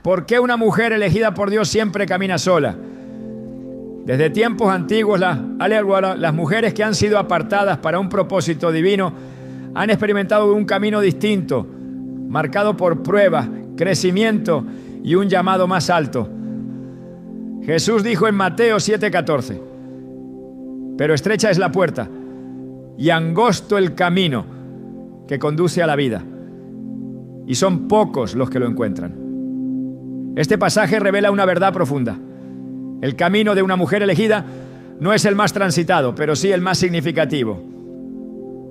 ¿Por qué una mujer elegida por Dios siempre camina sola? Desde tiempos antiguos, las mujeres que han sido apartadas para un propósito divino han experimentado un camino distinto, marcado por pruebas, crecimiento y un llamado más alto. Jesús dijo en Mateo 7:14, pero estrecha es la puerta y angosto el camino que conduce a la vida, y son pocos los que lo encuentran. Este pasaje revela una verdad profunda. El camino de una mujer elegida no es el más transitado, pero sí el más significativo.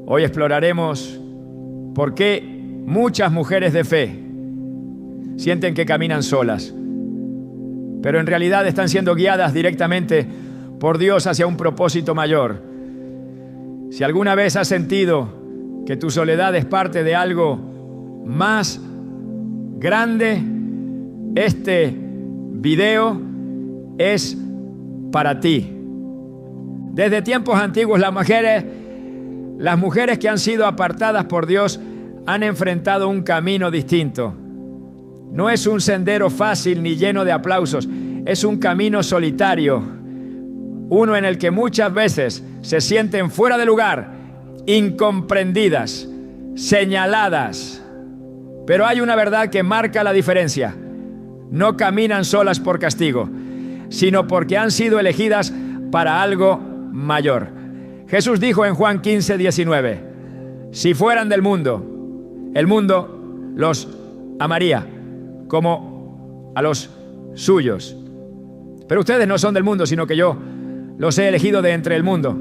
Hoy exploraremos por qué muchas mujeres de fe sienten que caminan solas, pero en realidad están siendo guiadas directamente por Dios hacia un propósito mayor. Si alguna vez has sentido que tu soledad es parte de algo más grande, este video es para ti. Desde tiempos antiguos, las mujeres que han sido apartadas por Dios han enfrentado un camino distinto. No es un sendero fácil ni lleno de aplausos, es un camino solitario, uno en el que muchas veces se sienten fuera de lugar, incomprendidas, señaladas. Pero hay una verdad que marca la diferencia. No caminan solas por castigo, sino porque han sido elegidas para algo mayor. Jesús dijo en Juan 15:19, si fueran del mundo, el mundo los amaría como a los suyos. Pero ustedes no son del mundo, sino que yo los he elegido de entre el mundo.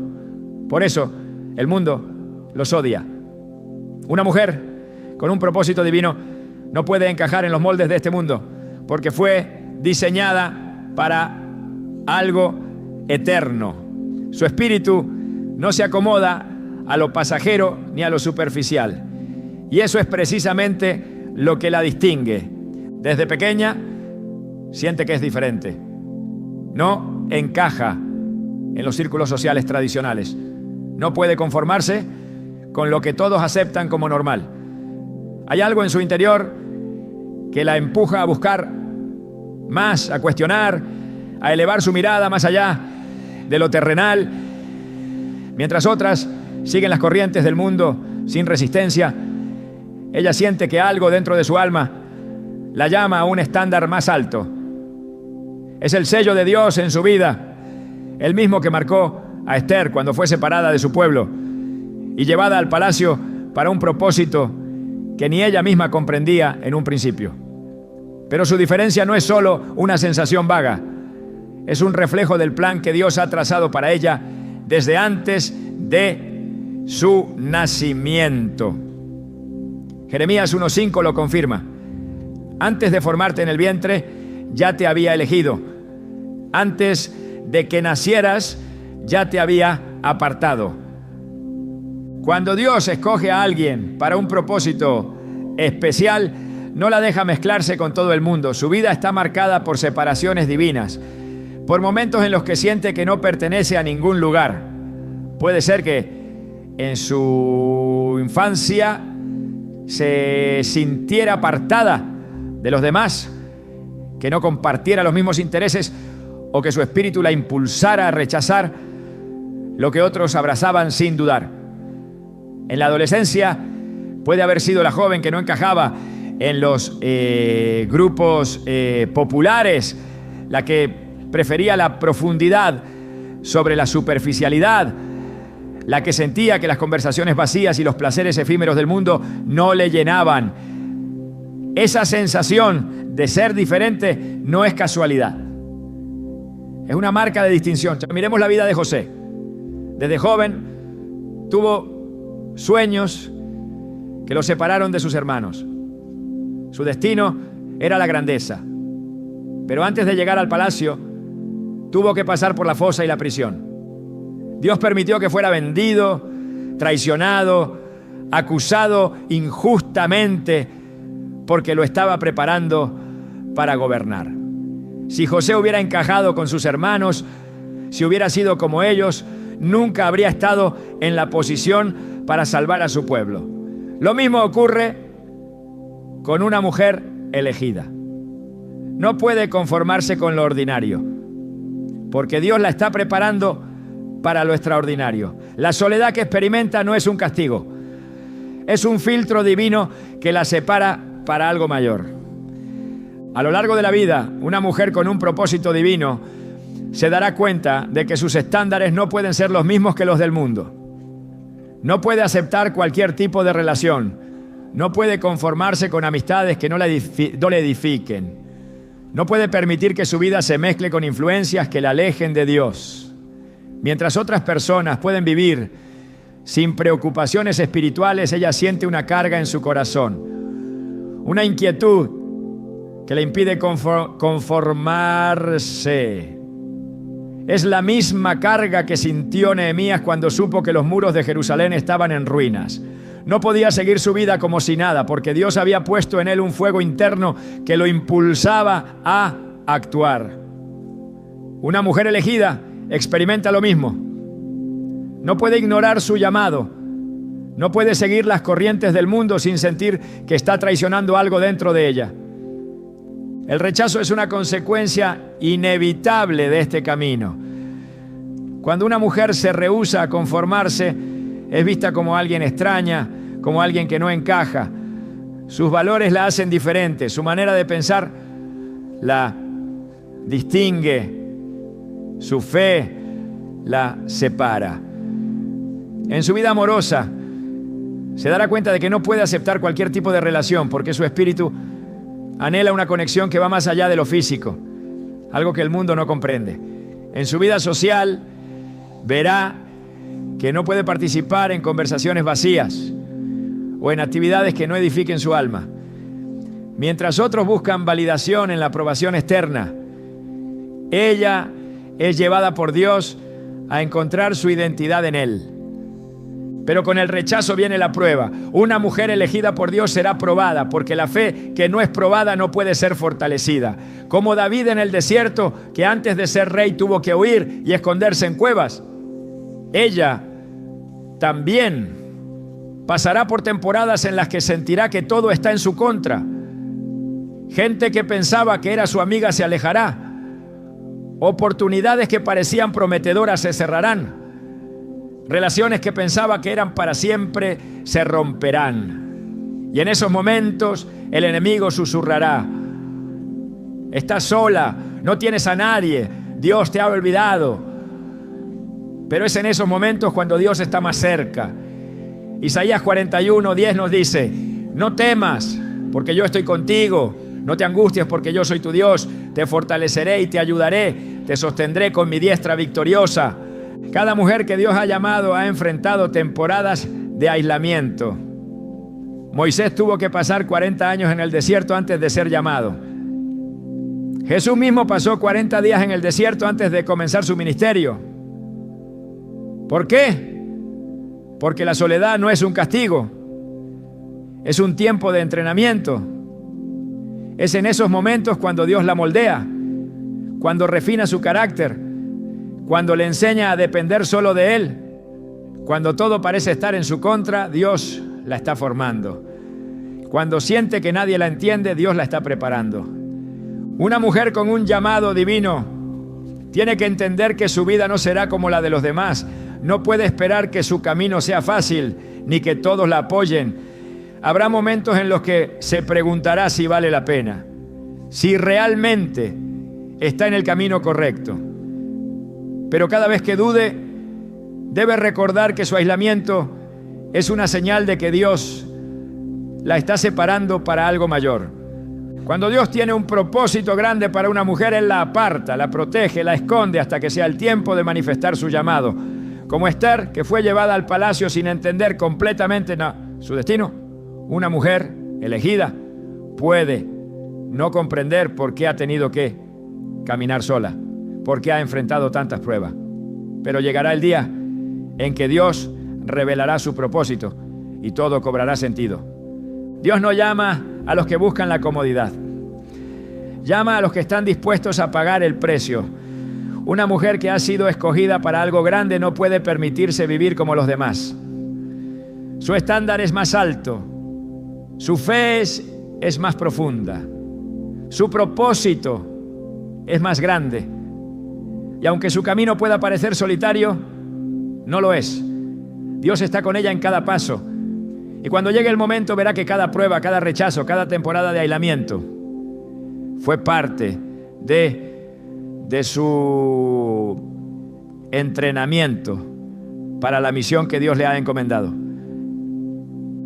Por eso el mundo los odia. Una mujer con un propósito divino no puede encajar en los moldes de este mundo, porque fue diseñada para algo eterno. Su espíritu no se acomoda a lo pasajero ni a lo superficial. Y eso es precisamente lo que la distingue. Desde pequeña siente que es diferente. No encaja en los círculos sociales tradicionales. No puede conformarse con lo que todos aceptan como normal. Hay algo en su interior que la empuja a buscar más, a cuestionar, a elevar su mirada más allá de lo terrenal. Mientras otras siguen las corrientes del mundo sin resistencia, ella siente que algo dentro de su alma la llama a un estándar más alto. Es el sello de Dios en su vida, el mismo que marcó a Esther cuando fue separada de su pueblo y llevada al palacio para un propósito que ni ella misma comprendía en un principio. Pero su diferencia no es solo una sensación vaga, es un reflejo del plan que Dios ha trazado para ella desde antes de su nacimiento. Jeremías 1:5 lo confirma. Antes de formarte en el vientre, ya te había elegido. Antes de que nacieras, ya te había apartado. Cuando Dios escoge a alguien para un propósito especial, no la deja mezclarse con todo el mundo. Su vida está marcada por separaciones divinas, por momentos en los que siente que no pertenece a ningún lugar. Puede ser que en su infancia se sintiera apartada de los demás, que no compartiera los mismos intereses o que su espíritu la impulsara a rechazar lo que otros abrazaban sin dudar. En la adolescencia puede haber sido la joven que no encajaba en los grupos populares, la que prefería la profundidad sobre la superficialidad, la que sentía que las conversaciones vacías y los placeres efímeros del mundo no le llenaban. Esa sensación de ser diferente no es casualidad. Es una marca de distinción. Miremos la vida de José. Desde joven tuvo sueños que lo separaron de sus hermanos. Su destino era la grandeza. Pero antes de llegar al palacio, tuvo que pasar por la fosa y la prisión. Dios permitió que fuera vendido, traicionado, acusado injustamente, porque lo estaba preparando para gobernar. Si José hubiera encajado con sus hermanos, si hubiera sido como ellos, nunca habría estado en la posición para salvar a su pueblo. Lo mismo ocurre con una mujer elegida. no puede conformarse con lo ordinario, porque Dios la está preparando para lo extraordinario. La soledad que experimenta no es un castigo, es un filtro divino que la separa para algo mayor. A lo largo de la vida, una mujer con un propósito divino se dará cuenta de que sus estándares no pueden ser los mismos que los del mundo. No puede aceptar cualquier tipo de relación. No puede conformarse con amistades que no le edifiquen. No puede permitir que su vida se mezcle con influencias que la alejen de Dios. Mientras otras personas pueden vivir sin preocupaciones espirituales, ella siente una carga en su corazón, una inquietud que le impide conformarse. Es la misma carga que sintió Nehemías cuando supo que los muros de Jerusalén estaban en ruinas. No podía seguir su vida como si nada, porque Dios había puesto en él un fuego interno que lo impulsaba a actuar. Una mujer elegida experimenta lo mismo. No puede ignorar su llamado. No puede seguir las corrientes del mundo sin sentir que está traicionando algo dentro de ella. El rechazo es una consecuencia inevitable de este camino. Cuando una mujer se rehúsa a conformarse, es vista como alguien extraña, como alguien que no encaja. Sus valores la hacen diferente, su manera de pensar la distingue, su fe la separa. En su vida amorosa, se dará cuenta de que no puede aceptar cualquier tipo de relación porque su espíritu anhela una conexión que va más allá de lo físico, algo que el mundo no comprende. En su vida social, verá que no puede participar en conversaciones vacías o en actividades que no edifiquen su alma. Mientras otros buscan validación en la aprobación externa, ella es llevada por Dios a encontrar su identidad en Él. Pero con el rechazo viene la prueba. Una mujer elegida por Dios será probada, porque la fe que no es probada no puede ser fortalecida. Como David en el desierto, que antes de ser rey tuvo que huir y esconderse en cuevas. Ella también pasará por temporadas en las que sentirá que todo está en su contra. Gente que pensaba que era su amiga se alejará. Oportunidades que parecían prometedoras se cerrarán. Relaciones que pensaba que eran para siempre se romperán. Y en esos momentos el enemigo susurrará: estás sola, no tienes a nadie, Dios te ha olvidado. Pero es en esos momentos cuando Dios está más cerca. Isaías 41:10 nos dice: no temas, porque yo estoy contigo. No te angusties, porque yo soy tu Dios. Te fortaleceré y te ayudaré. Te sostendré con mi diestra victoriosa. Cada mujer que Dios ha llamado ha enfrentado temporadas de aislamiento. Moisés tuvo que pasar 40 años en el desierto antes de ser llamado. Jesús mismo pasó 40 días en el desierto antes de comenzar su ministerio. ¿Por qué? Porque la soledad no es un castigo, es un tiempo de entrenamiento. Es en esos momentos cuando Dios la moldea, cuando refina su carácter, cuando le enseña a depender solo de Él. Cuando todo parece estar en su contra, Dios la está formando. Cuando siente que nadie la entiende, Dios la está preparando. Una mujer con un llamado divino tiene que entender que su vida no será como la de los demás. No puede esperar que su camino sea fácil, ni que todos la apoyen. Habrá momentos en los que se preguntará si vale la pena, si realmente está en el camino correcto. Pero cada vez que dude, debe recordar que su aislamiento es una señal de que Dios la está separando para algo mayor. Cuando Dios tiene un propósito grande para una mujer, Él la aparta, la protege, la esconde hasta que sea el tiempo de manifestar su llamado. Como Esther, que fue llevada al palacio sin entender completamente su destino. Una mujer elegida puede no comprender por qué ha tenido que caminar sola, por qué ha enfrentado tantas pruebas. Pero llegará el día en que Dios revelará su propósito y todo cobrará sentido. Dios no llama a los que buscan la comodidad. Llama a los que están dispuestos a pagar el precio. Una mujer que ha sido escogida para algo grande no puede permitirse vivir como los demás. Su estándar es más alto. Su fe es más profunda. Su propósito es más grande. Y aunque su camino pueda parecer solitario, no lo es. Dios está con ella en cada paso. Y cuando llegue el momento verá que cada prueba, cada rechazo, cada temporada de aislamiento fue parte de su entrenamiento para la misión que Dios le ha encomendado.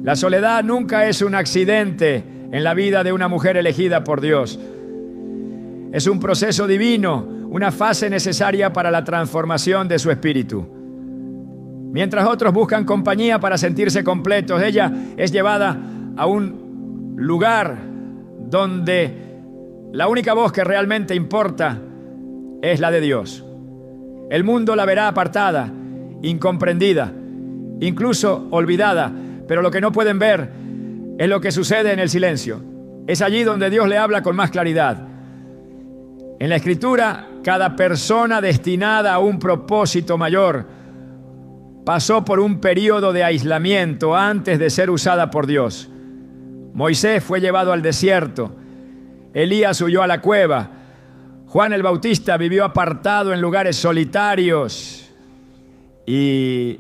La soledad nunca es un accidente en la vida de una mujer elegida por Dios. Es un proceso divino, una fase necesaria para la transformación de su espíritu. Mientras otros buscan compañía para sentirse completos, ella es llevada a un lugar donde la única voz que realmente importa es la de Dios. El mundo la verá apartada, incomprendida, incluso olvidada, pero lo que no pueden ver es lo que sucede en el silencio. Es allí donde Dios le habla con más claridad. En la Escritura, cada persona destinada a un propósito mayor pasó por un periodo de aislamiento antes de ser usada por Dios. Moisés fue llevado al desierto. Elías huyó a la cueva. Juan el Bautista vivió apartado en lugares solitarios. Y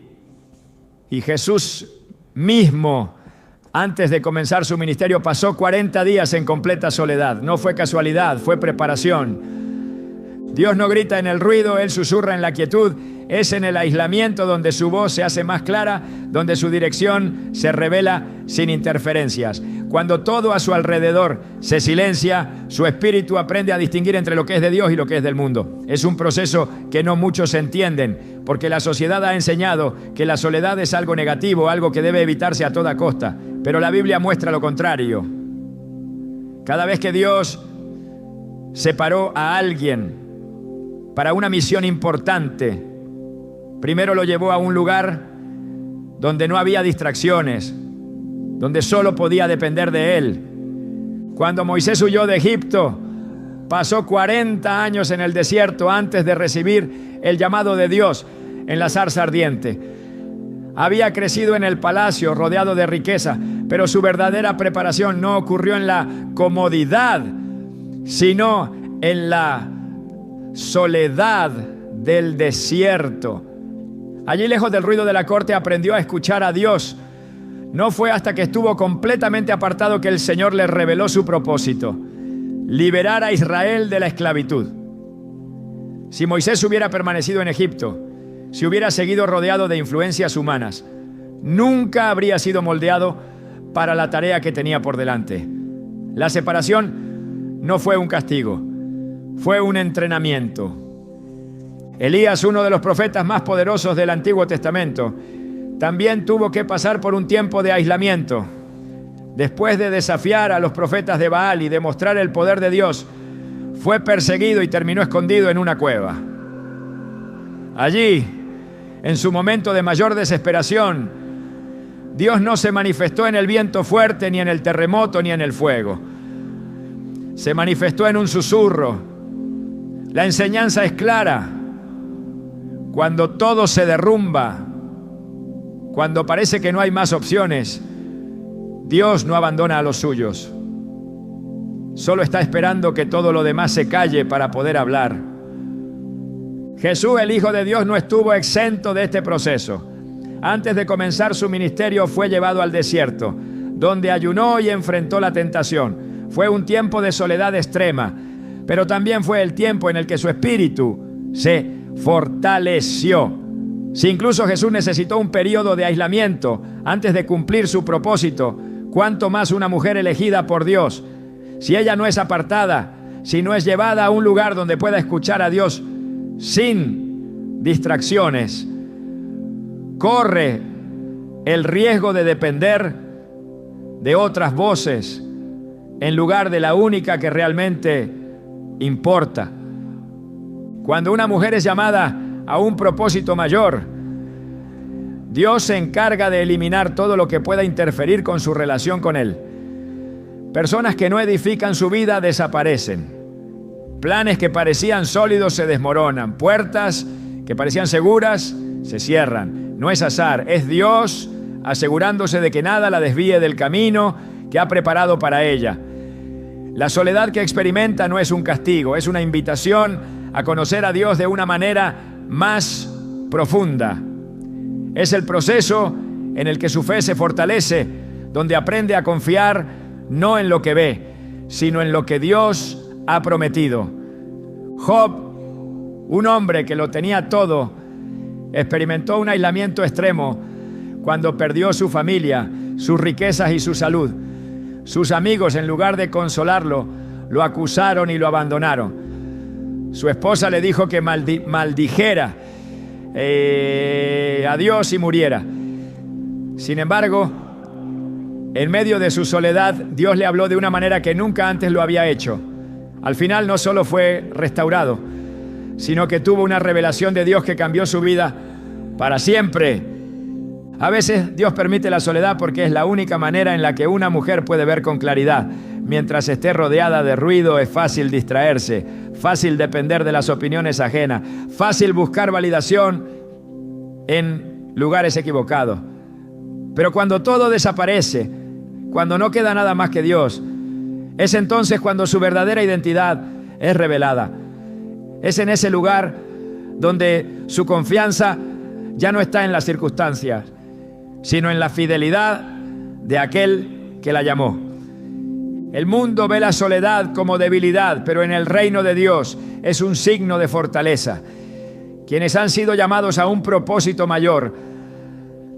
Jesús mismo, antes de comenzar su ministerio, pasó 40 días en completa soledad. No fue casualidad, fue preparación. Dios no grita en el ruido, Él susurra en la quietud. Es en el aislamiento donde su voz se hace más clara, donde su dirección se revela sin interferencias. Cuando todo a su alrededor se silencia, su espíritu aprende a distinguir entre lo que es de Dios y lo que es del mundo. Es un proceso que no muchos entienden, porque la sociedad ha enseñado que la soledad es algo negativo, algo que debe evitarse a toda costa. Pero la Biblia muestra lo contrario. Cada vez que Dios separó a alguien para una misión importante, primero lo llevó a un lugar donde no había distracciones, donde solo podía depender de Él. Cuando Moisés huyó de Egipto, pasó 40 años en el desierto antes de recibir el llamado de Dios en la zarza ardiente. Había crecido en el palacio rodeado de riqueza, pero su verdadera preparación no ocurrió en la comodidad, sino en la soledad del desierto. Allí, lejos del ruido de la corte, aprendió a escuchar a Dios. No fue hasta que estuvo completamente apartado que el Señor le reveló su propósito: liberar a Israel de la esclavitud. Si Moisés hubiera permanecido en Egipto, si hubiera seguido rodeado de influencias humanas, nunca habría sido moldeado para la tarea que tenía por delante. La separación no fue un castigo, fue un entrenamiento. Elías, uno de los profetas más poderosos del Antiguo Testamento, también tuvo que pasar por un tiempo de aislamiento. Después de desafiar a los profetas de Baal y demostrar el poder de Dios, fue perseguido y terminó escondido en una cueva. Allí, en su momento de mayor desesperación, Dios no se manifestó en el viento fuerte, ni en el terremoto, ni en el fuego. Se manifestó en un susurro. La enseñanza es clara. Cuando todo se derrumba, cuando parece que no hay más opciones, Dios no abandona a los suyos. Solo está esperando que todo lo demás se calle para poder hablar. Jesús, el Hijo de Dios, no estuvo exento de este proceso. Antes de comenzar su ministerio, fue llevado al desierto, donde ayunó y enfrentó la tentación. Fue un tiempo de soledad extrema, pero también fue el tiempo en el que su espíritu se fortaleció. Si incluso Jesús necesitó un periodo de aislamiento antes de cumplir su propósito, ¿cuánto más una mujer elegida por Dios? Si ella no es apartada, si no es llevada a un lugar donde pueda escuchar a Dios sin distracciones, corre el riesgo de depender de otras voces en lugar de la única que realmente importa. Cuando una mujer es llamada a un propósito mayor, Dios se encarga de eliminar todo lo que pueda interferir con su relación con Él. Personas que no edifican su vida desaparecen. Planes que parecían sólidos se desmoronan. Puertas que parecían seguras se cierran. No es azar, es Dios asegurándose de que nada la desvíe del camino que ha preparado para ella. La soledad que experimenta no es un castigo, es una invitación a conocer a Dios de una manera más profunda. Es el proceso en el que su fe se fortalece, donde aprende a confiar no en lo que ve, sino en lo que Dios ha prometido. Job, un hombre que lo tenía todo, experimentó un aislamiento extremo cuando perdió su familia, sus riquezas y su salud. Sus amigos, en lugar de consolarlo, lo acusaron y lo abandonaron. Su esposa le dijo que maldijera a Dios y muriera. Sin embargo, en medio de su soledad, Dios le habló de una manera que nunca antes lo había hecho. Al final no solo fue restaurado, sino que tuvo una revelación de Dios que cambió su vida para siempre. A veces Dios permite la soledad porque es la única manera en la que una mujer puede ver con claridad. Mientras esté rodeada de ruido, es fácil distraerse, fácil depender de las opiniones ajenas, fácil buscar validación en lugares equivocados. Pero cuando todo desaparece, cuando no queda nada más que Dios, es entonces cuando su verdadera identidad es revelada. Es en ese lugar donde su confianza ya no está en las circunstancias, sino en la fidelidad de aquel que la llamó. El mundo ve la soledad como debilidad, pero en el reino de Dios es un signo de fortaleza. Quienes han sido llamados a un propósito mayor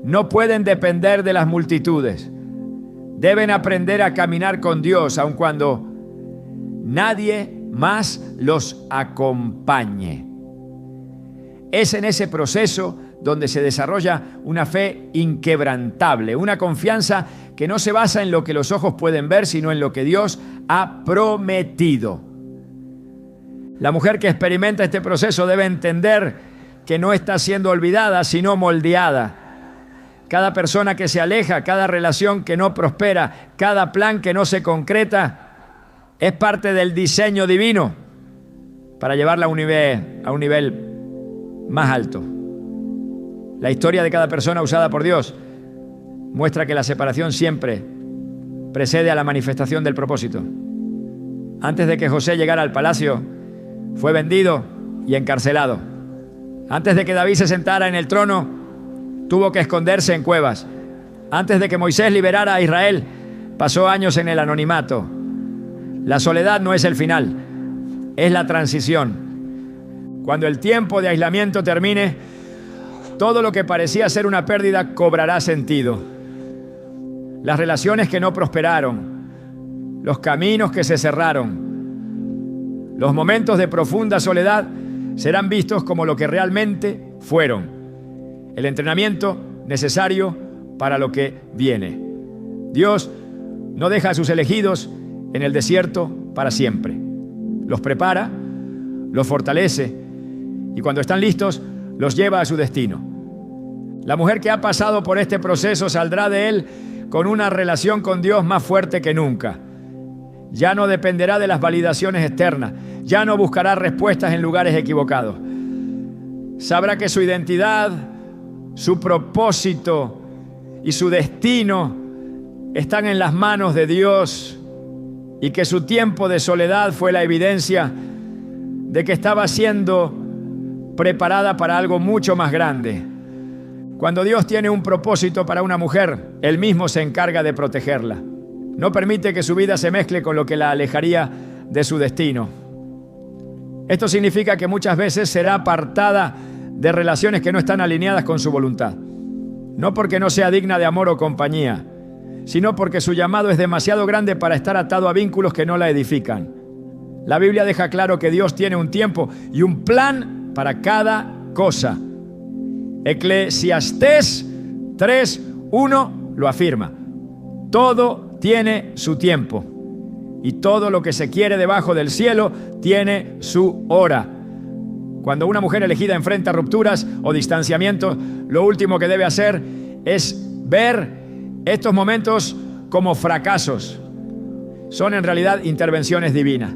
no pueden depender de las multitudes. Deben aprender a caminar con Dios, aun cuando nadie más los acompañe. Es en ese proceso donde se desarrolla una fe inquebrantable, una confianza que no se basa en lo que los ojos pueden ver, sino en lo que Dios ha prometido. La mujer que experimenta este proceso debe entender que no está siendo olvidada, sino moldeada. Cada persona que se aleja, cada relación que no prospera, cada plan que no se concreta, es parte del diseño divino para llevarla a un nivel más alto. La historia de cada persona usada por Dios muestra que la separación siempre precede a la manifestación del propósito. Antes de que José llegara al palacio, fue vendido y encarcelado. Antes de que David se sentara en el trono, tuvo que esconderse en cuevas. Antes de que Moisés liberara a Israel, pasó años en el anonimato. La soledad no es el final, es la transición. Cuando el tiempo de aislamiento termine, todo lo que parecía ser una pérdida cobrará sentido. Las relaciones que no prosperaron, los caminos que se cerraron, los momentos de profunda soledad serán vistos como lo que realmente fueron. El entrenamiento necesario para lo que viene. Dios no deja a sus elegidos en el desierto para siempre. Los prepara, los fortalece y cuando están listos, los lleva a su destino. La mujer que ha pasado por este proceso saldrá de él con una relación con Dios más fuerte que nunca. Ya no dependerá de las validaciones externas, ya no buscará respuestas en lugares equivocados. Sabrá que su identidad, su propósito y su destino están en las manos de Dios y que su tiempo de soledad fue la evidencia de que estaba siendo preparada para algo mucho más grande. Cuando Dios tiene un propósito para una mujer, Él mismo se encarga de protegerla. No permite que su vida se mezcle con lo que la alejaría de su destino. Esto significa que muchas veces será apartada de relaciones que no están alineadas con su voluntad. No porque no sea digna de amor o compañía, sino porque su llamado es demasiado grande para estar atado a vínculos que no la edifican. La Biblia deja claro que Dios tiene un tiempo y un plan para cada cosa. Eclesiastés 3:1 lo afirma. Todo tiene su tiempo y todo lo que se quiere debajo del cielo tiene su hora. Cuando una mujer elegida enfrenta rupturas o distanciamientos, lo último que debe hacer es ver estos momentos como fracasos. Son en realidad intervenciones divinas.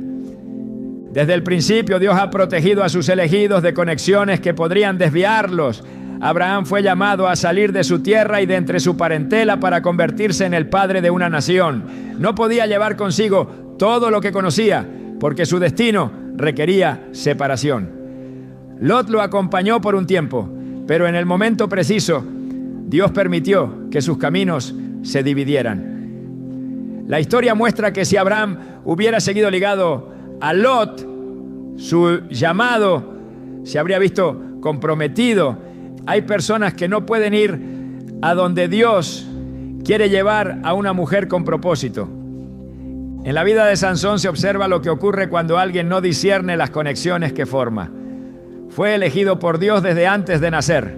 Desde el principio Dios ha protegido a sus elegidos de conexiones que podrían desviarlos. Abraham fue llamado a salir de su tierra y de entre su parentela para convertirse en el padre de una nación. No podía llevar consigo todo lo que conocía, porque su destino requería separación. Lot lo acompañó por un tiempo, pero en el momento preciso, Dios permitió que sus caminos se dividieran. La historia muestra que si Abraham hubiera seguido ligado a Lot, su llamado se habría visto comprometido. Hay personas que no pueden ir a donde Dios quiere llevar a una mujer con propósito. En la vida de Sansón se observa lo que ocurre cuando alguien no discierne las conexiones que forma. Fue elegido por Dios desde antes de nacer,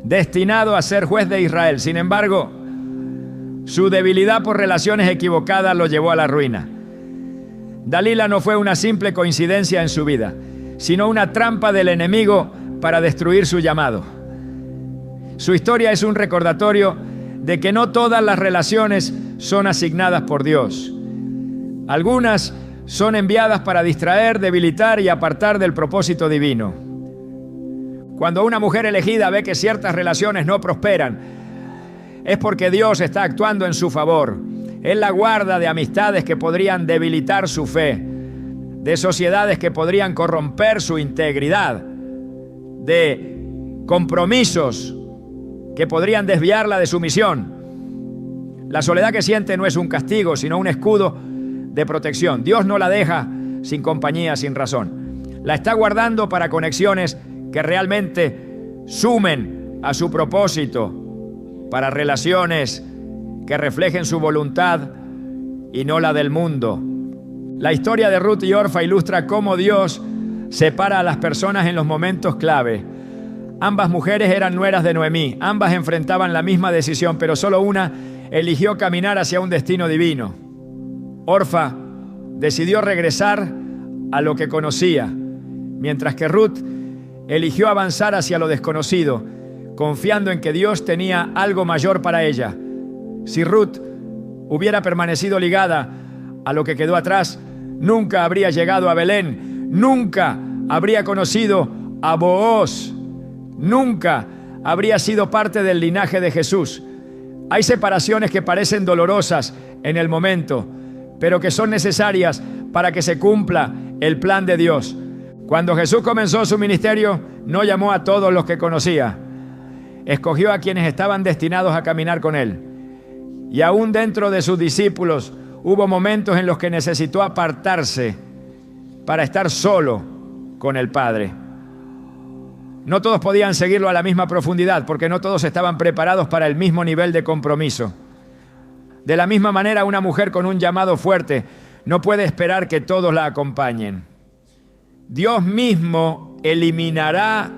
destinado a ser juez de Israel. Sin embargo, su debilidad por relaciones equivocadas lo llevó a la ruina. Dalila no fue una simple coincidencia en su vida, sino una trampa del enemigo para destruir su llamado. Su historia es un recordatorio de que no todas las relaciones son asignadas por Dios. Algunas son enviadas para distraer, debilitar y apartar del propósito divino. Cuando una mujer elegida ve que ciertas relaciones no prosperan, es porque Dios está actuando en su favor. Él la guarda de amistades que podrían debilitar su fe, de sociedades que podrían corromper su integridad, de compromisos que podrían desviarla de su misión. La soledad que siente no es un castigo, sino un escudo de protección. Dios no la deja sin compañía, sin razón. La está guardando para conexiones que realmente sumen a su propósito, para relaciones que reflejen su voluntad y no la del mundo. La historia de Ruth y Orfa ilustra cómo Dios separa a las personas en los momentos clave. Ambas mujeres eran nueras de Noemí, ambas enfrentaban la misma decisión, pero solo una eligió caminar hacia un destino divino. Orfa decidió regresar a lo que conocía, mientras que Ruth eligió avanzar hacia lo desconocido, confiando en que Dios tenía algo mayor para ella. Si Ruth hubiera permanecido ligada a lo que quedó atrás, nunca habría llegado a Belén, nunca habría conocido a Booz, nunca habría sido parte del linaje de Jesús. Hay separaciones que parecen dolorosas en el momento, pero que son necesarias para que se cumpla el plan de Dios. Cuando Jesús comenzó su ministerio, no llamó a todos los que conocía. Escogió a quienes estaban destinados a caminar con Él. Y aún dentro de sus discípulos hubo momentos en los que necesitó apartarse para estar solo con el Padre. No todos podían seguirlo a la misma profundidad, porque no todos estaban preparados para el mismo nivel de compromiso. De la misma manera, una mujer con un llamado fuerte no puede esperar que todos la acompañen. Dios mismo eliminará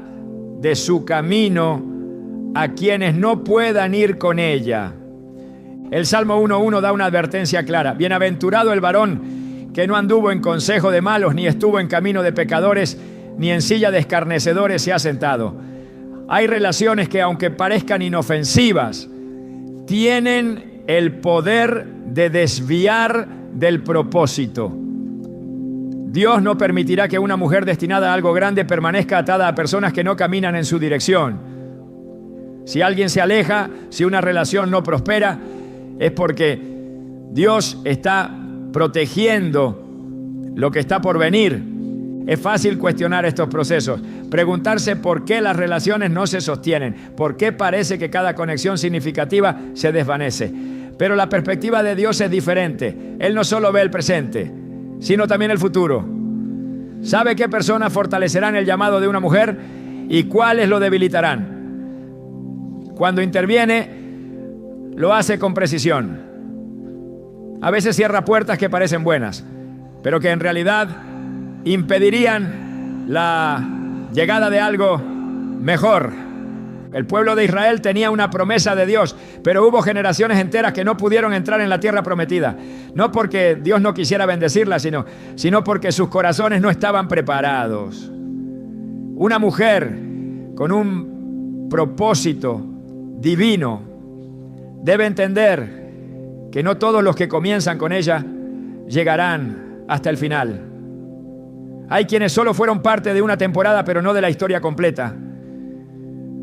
de su camino a quienes no puedan ir con ella. El Salmo 1:1 da una advertencia clara. Bienaventurado el varón que no anduvo en consejo de malos, ni estuvo en camino de pecadores, ni en silla de escarnecedores se ha sentado. Hay relaciones que, aunque parezcan inofensivas, tienen el poder de desviar del propósito. Dios no permitirá que una mujer destinada a algo grande permanezca atada a personas que no caminan en su dirección. Si alguien se aleja, si una relación no prospera, es porque Dios está protegiendo lo que está por venir. Es fácil cuestionar estos procesos, preguntarse por qué las relaciones no se sostienen, por qué parece que cada conexión significativa se desvanece. Pero la perspectiva de Dios es diferente. Él no solo ve el presente, sino también el futuro. Sabe qué personas fortalecerán el llamado de una mujer y cuáles lo debilitarán. Cuando interviene, lo hace con precisión. A veces cierra puertas que parecen buenas, pero que en realidad impedirían la llegada de algo mejor. El pueblo de Israel tenía una promesa de Dios, pero hubo generaciones enteras que no pudieron entrar en la tierra prometida. No porque Dios no quisiera bendecirla, sino porque sus corazones no estaban preparados. Una mujer con un propósito divino debe entender que no todos los que comienzan con ella llegarán hasta el final. Hay quienes solo fueron parte de una temporada, pero no de la historia completa.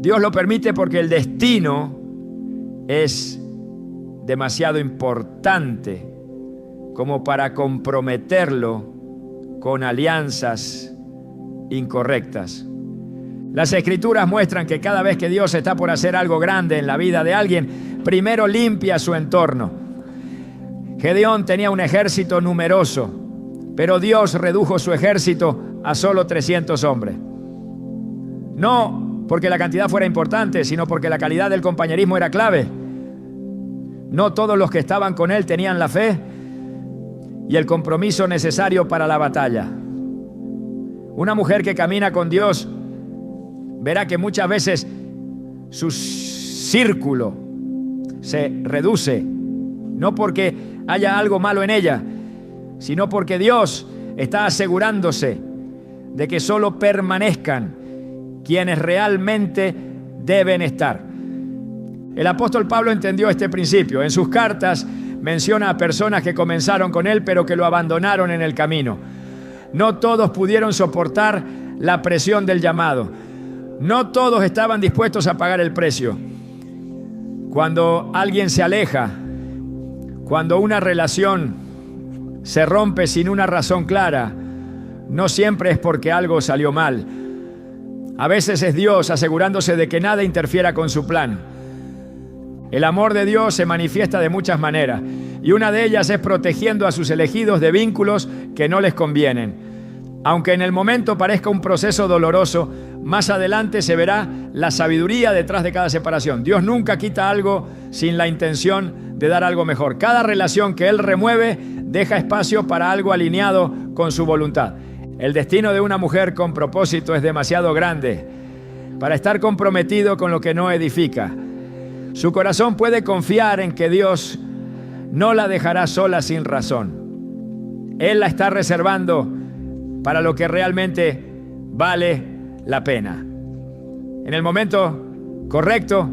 Dios lo permite porque el destino es demasiado importante como para comprometerlo con alianzas incorrectas. Las Escrituras muestran que cada vez que Dios está por hacer algo grande en la vida de alguien, primero limpia su entorno. Gedeón tenía un ejército numeroso, pero Dios redujo su ejército a solo 300 hombres. No porque la cantidad fuera importante, sino porque la calidad del compañerismo era clave. No todos los que estaban con él tenían la fe y el compromiso necesario para la batalla. Una mujer que camina con Dios verá que muchas veces su círculo se reduce, no porque haya algo malo en ella, sino porque Dios está asegurándose de que solo permanezcan quienes realmente deben estar. El apóstol Pablo entendió este principio. En sus cartas menciona a personas que comenzaron con él, pero que lo abandonaron en el camino. No todos pudieron soportar la presión del llamado. No todos estaban dispuestos a pagar el precio. Cuando alguien se aleja, cuando una relación se rompe sin una razón clara, no siempre es porque algo salió mal. A veces es Dios asegurándose de que nada interfiera con su plan. El amor de Dios se manifiesta de muchas maneras, y una de ellas es protegiendo a sus elegidos de vínculos que no les convienen. Aunque en el momento parezca un proceso doloroso, más adelante se verá la sabiduría detrás de cada separación. Dios nunca quita algo sin la intención de dar algo mejor. Cada relación que Él remueve deja espacio para algo alineado con su voluntad. El destino de una mujer con propósito es demasiado grande para estar comprometido con lo que no edifica. Su corazón puede confiar en que Dios no la dejará sola sin razón. Él la está reservando para lo que realmente vale la pena. En el momento correcto,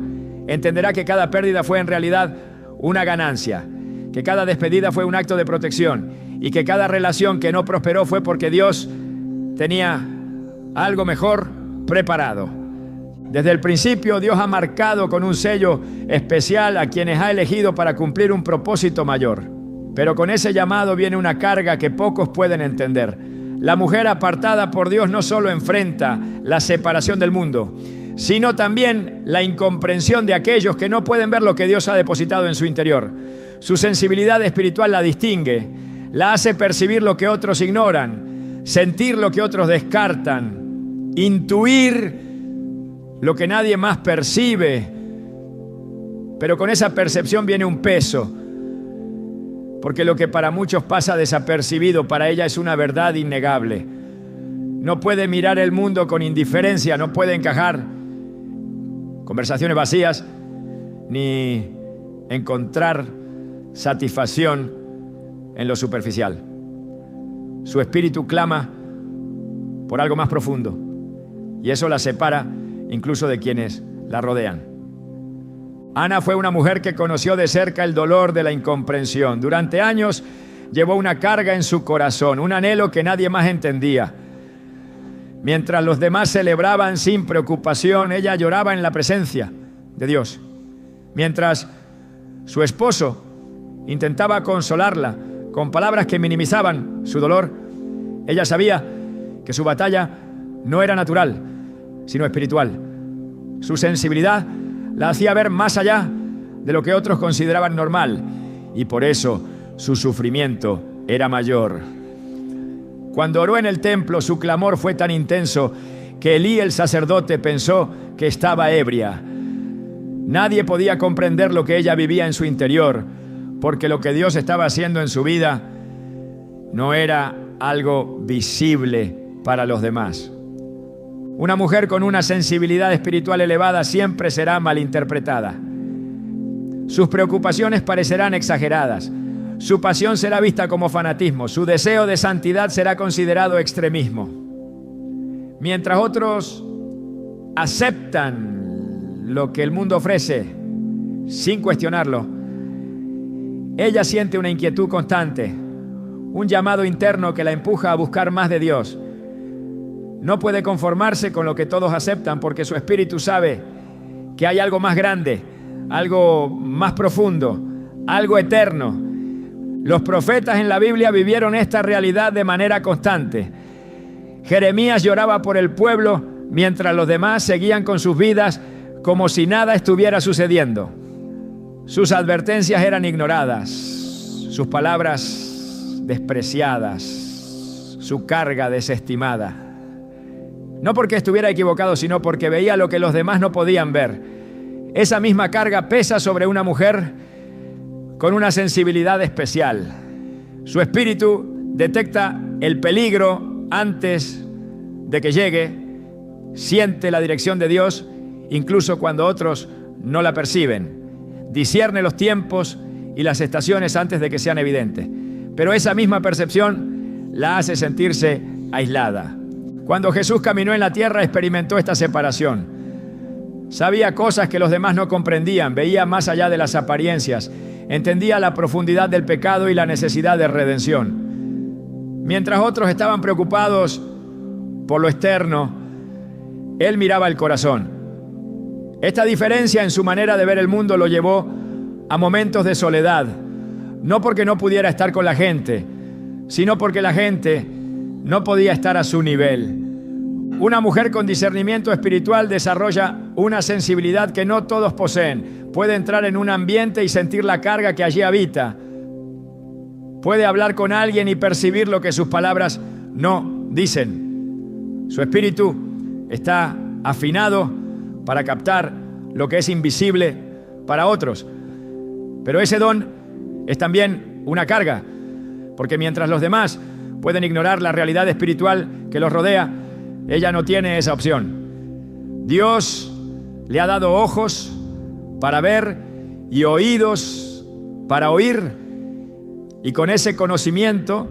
entenderá que cada pérdida fue en realidad una ganancia, que cada despedida fue un acto de protección y que cada relación que no prosperó fue porque Dios tenía algo mejor preparado. Desde el principio, Dios ha marcado con un sello especial a quienes ha elegido para cumplir un propósito mayor. Pero con ese llamado viene una carga que pocos pueden entender. La mujer apartada por Dios no solo enfrenta la separación del mundo, sino también la incomprensión de aquellos que no pueden ver lo que Dios ha depositado en su interior. Su sensibilidad espiritual la distingue, la hace percibir lo que otros ignoran, sentir lo que otros descartan, intuir lo que nadie más percibe. Pero con esa percepción viene un peso, porque lo que para muchos pasa desapercibido, para ella es una verdad innegable. No puede mirar el mundo con indiferencia, no puede encajar conversaciones vacías, ni encontrar satisfacción en lo superficial. Su espíritu clama por algo más profundo, y eso la separa incluso de quienes la rodean. Ana fue una mujer que conoció de cerca el dolor de la incomprensión. Durante años llevó una carga en su corazón, un anhelo que nadie más entendía. Mientras los demás celebraban sin preocupación, ella lloraba en la presencia de Dios. Mientras su esposo intentaba consolarla con palabras que minimizaban su dolor, ella sabía que su batalla no era natural, sino espiritual. Su sensibilidad la hacía ver más allá de lo que otros consideraban normal, y por eso su sufrimiento era mayor. Cuando oró en el templo, su clamor fue tan intenso que Elí, el sacerdote, pensó que estaba ebria. Nadie podía comprender lo que ella vivía en su interior, porque lo que Dios estaba haciendo en su vida no era algo visible para los demás. Una mujer con una sensibilidad espiritual elevada siempre será malinterpretada. Sus preocupaciones parecerán exageradas. Su pasión será vista como fanatismo. Su deseo de santidad será considerado extremismo. Mientras otros aceptan lo que el mundo ofrece sin cuestionarlo, ella siente una inquietud constante, un llamado interno que la empuja a buscar más de Dios. No puede conformarse con lo que todos aceptan, porque su espíritu sabe que hay algo más grande, algo más profundo, algo eterno. Los profetas en la Biblia vivieron esta realidad de manera constante. Jeremías lloraba por el pueblo mientras los demás seguían con sus vidas como si nada estuviera sucediendo. Sus advertencias eran ignoradas, sus palabras despreciadas, su carga desestimada. No porque estuviera equivocado, sino porque veía lo que los demás no podían ver. Esa misma carga pesa sobre una mujer con una sensibilidad especial. Su espíritu detecta el peligro antes de que llegue, siente la dirección de Dios, incluso cuando otros no la perciben. Discierne los tiempos y las estaciones antes de que sean evidentes. Pero esa misma percepción la hace sentirse aislada. Cuando Jesús caminó en la tierra, experimentó esta separación. Sabía cosas que los demás no comprendían, veía más allá de las apariencias, entendía la profundidad del pecado y la necesidad de redención. Mientras otros estaban preocupados por lo externo, Él miraba el corazón. Esta diferencia en su manera de ver el mundo lo llevó a momentos de soledad, no porque no pudiera estar con la gente, sino porque la gente no podía estar a su nivel. Una mujer con discernimiento espiritual desarrolla una sensibilidad que no todos poseen. Puede entrar en un ambiente y sentir la carga que allí habita. Puede hablar con alguien y percibir lo que sus palabras no dicen. Su espíritu está afinado para captar lo que es invisible para otros. Pero ese don es también una carga, porque mientras los demás pueden ignorar la realidad espiritual que los rodea, ella no tiene esa opción. Dios le ha dado ojos para ver y oídos para oír, y con ese conocimiento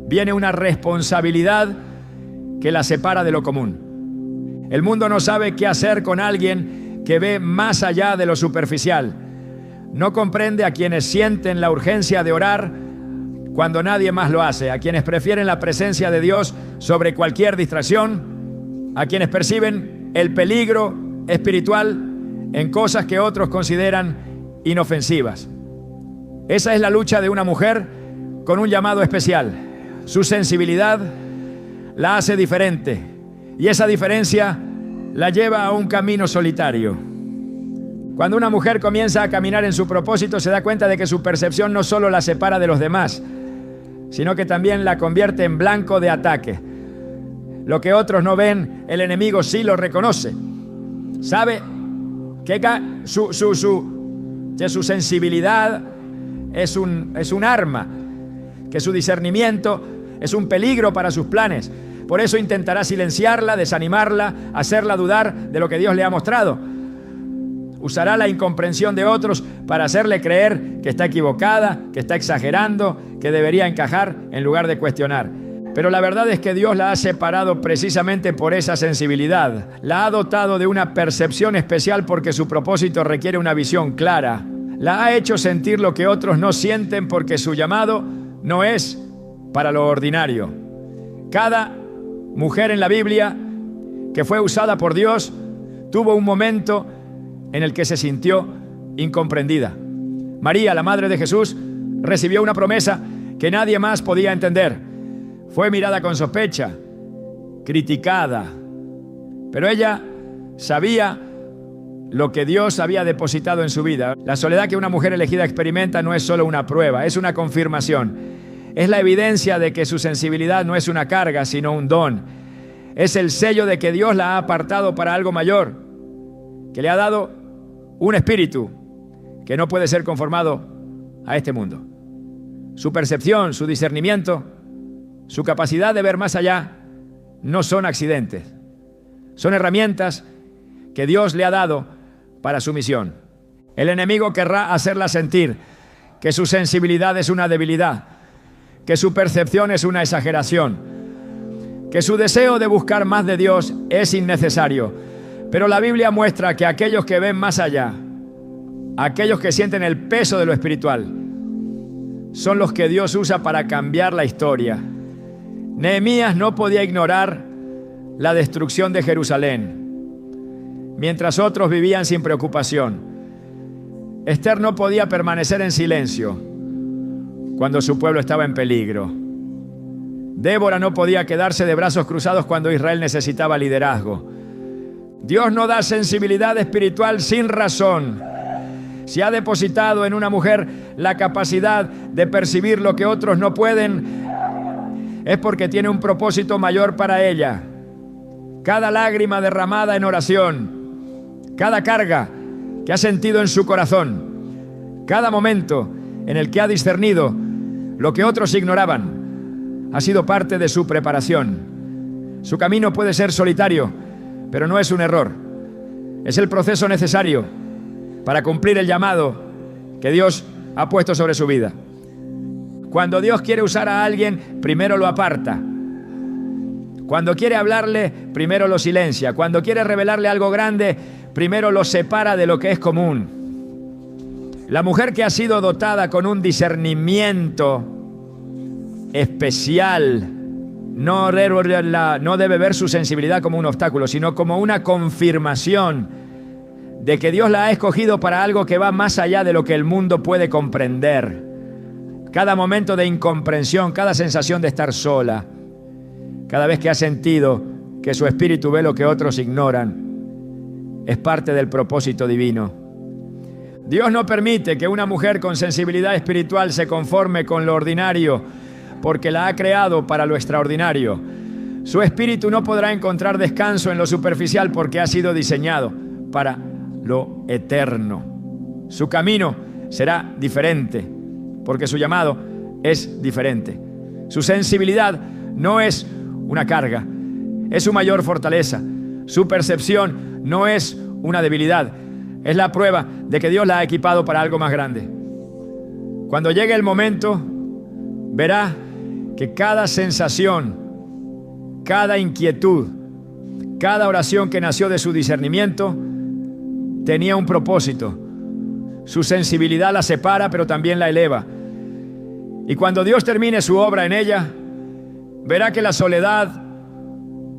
viene una responsabilidad que la separa de lo común. El mundo no sabe qué hacer con alguien que ve más allá de lo superficial. No comprende a quienes sienten la urgencia de orar cuando nadie más lo hace, a quienes prefieren la presencia de Dios sobre cualquier distracción, a quienes perciben el peligro espiritual en cosas que otros consideran inofensivas. Esa es la lucha de una mujer con un llamado especial. Su sensibilidad la hace diferente, y esa diferencia la lleva a un camino solitario. Cuando una mujer comienza a caminar en su propósito, se da cuenta de que su percepción no solo la separa de los demás, sino que también la convierte en blanco de ataque. Lo que otros no ven, el enemigo sí lo reconoce. Sabe que su sensibilidad es un arma, que su discernimiento es un peligro para sus planes. Por eso intentará silenciarla, desanimarla, hacerla dudar de lo que Dios le ha mostrado. Usará la incomprensión de otros para hacerle creer que está equivocada, que está exagerando, que debería encajar en lugar de cuestionar. Pero la verdad es que Dios la ha separado precisamente por esa sensibilidad. La ha dotado de una percepción especial porque su propósito requiere una visión clara. La ha hecho sentir lo que otros no sienten porque su llamado no es para lo ordinario. Cada mujer en la Biblia que fue usada por Dios tuvo un momento en el que se sintió incomprendida. María, la madre de Jesús, recibió una promesa que nadie más podía entender. Fue mirada con sospecha, criticada, pero ella sabía lo que Dios había depositado en su vida. La soledad que una mujer elegida experimenta no es solo una prueba, es una confirmación. Es la evidencia de que su sensibilidad no es una carga, sino un don. Es el sello de que Dios la ha apartado para algo mayor, que le ha dado un espíritu que no puede ser conformado a este mundo. Su percepción, su discernimiento, su capacidad de ver más allá no son accidentes. Son herramientas que Dios le ha dado para su misión. El enemigo querrá hacerla sentir que su sensibilidad es una debilidad, que su percepción es una exageración, que su deseo de buscar más de Dios es innecesario. Pero la Biblia muestra que aquellos que ven más allá, aquellos que sienten el peso de lo espiritual, son los que Dios usa para cambiar la historia. Nehemías no podía ignorar la destrucción de Jerusalén, mientras otros vivían sin preocupación. Esther no podía permanecer en silencio. cuando su pueblo estaba en peligro. Débora no podía quedarse de brazos cruzados cuando Israel necesitaba liderazgo. Dios no da sensibilidad espiritual sin razón. Si ha depositado en una mujer la capacidad de percibir lo que otros no pueden, es porque tiene un propósito mayor para ella. Cada lágrima derramada en oración, cada carga que ha sentido en su corazón, cada momento en el que ha discernido lo que otros ignoraban, ha sido parte de su preparación. Su camino puede ser solitario, pero no es un error. Es el proceso necesario para cumplir el llamado que Dios ha puesto sobre su vida. Cuando Dios quiere usar a alguien, primero lo aparta. Cuando quiere hablarle, primero lo silencia. Cuando quiere revelarle algo grande, primero lo separa de lo que es común. La mujer que ha sido dotada con un discernimiento especial no debe ver su sensibilidad como un obstáculo, sino como una confirmación de que Dios la ha escogido para algo que va más allá de lo que el mundo puede comprender. Cada momento de incomprensión, cada sensación de estar sola, cada vez que ha sentido que su espíritu ve lo que otros ignoran, es parte del propósito divino. Dios no permite que una mujer con sensibilidad espiritual se conforme con lo ordinario, porque la ha creado para lo extraordinario. Su espíritu no podrá encontrar descanso en lo superficial porque ha sido diseñado para lo eterno. Su camino será diferente porque su llamado es diferente. Su sensibilidad no es una carga, es su mayor fortaleza. Su percepción no es una debilidad, es la prueba de que Dios la ha equipado para algo más grande. Cuando llegue el momento, verá que cada sensación, cada inquietud, cada oración que nació de su discernimiento tenía un propósito. Su sensibilidad la separa, pero también la eleva. Y cuando Dios termine su obra en ella, verá que la soledad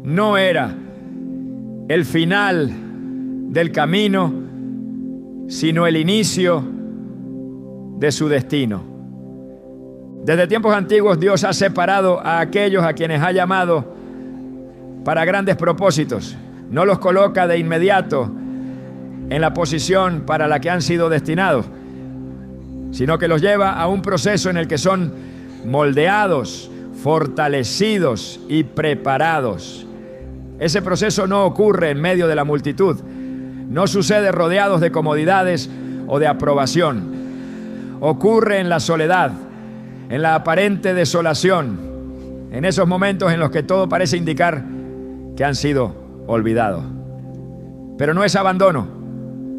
no era el final del camino, sino el inicio de su destino. Desde tiempos antiguos Dios ha separado a aquellos a quienes ha llamado para grandes propósitos. No los coloca de inmediato en la posición para la que han sido destinados, sino que los lleva a un proceso en el que son moldeados, fortalecidos y preparados. Ese proceso no ocurre en medio de la multitud, no sucede rodeados de comodidades o de aprobación. Ocurre en la soledad, en la aparente desolación, en esos momentos en los que todo parece indicar que han sido olvidados. Pero no es abandono,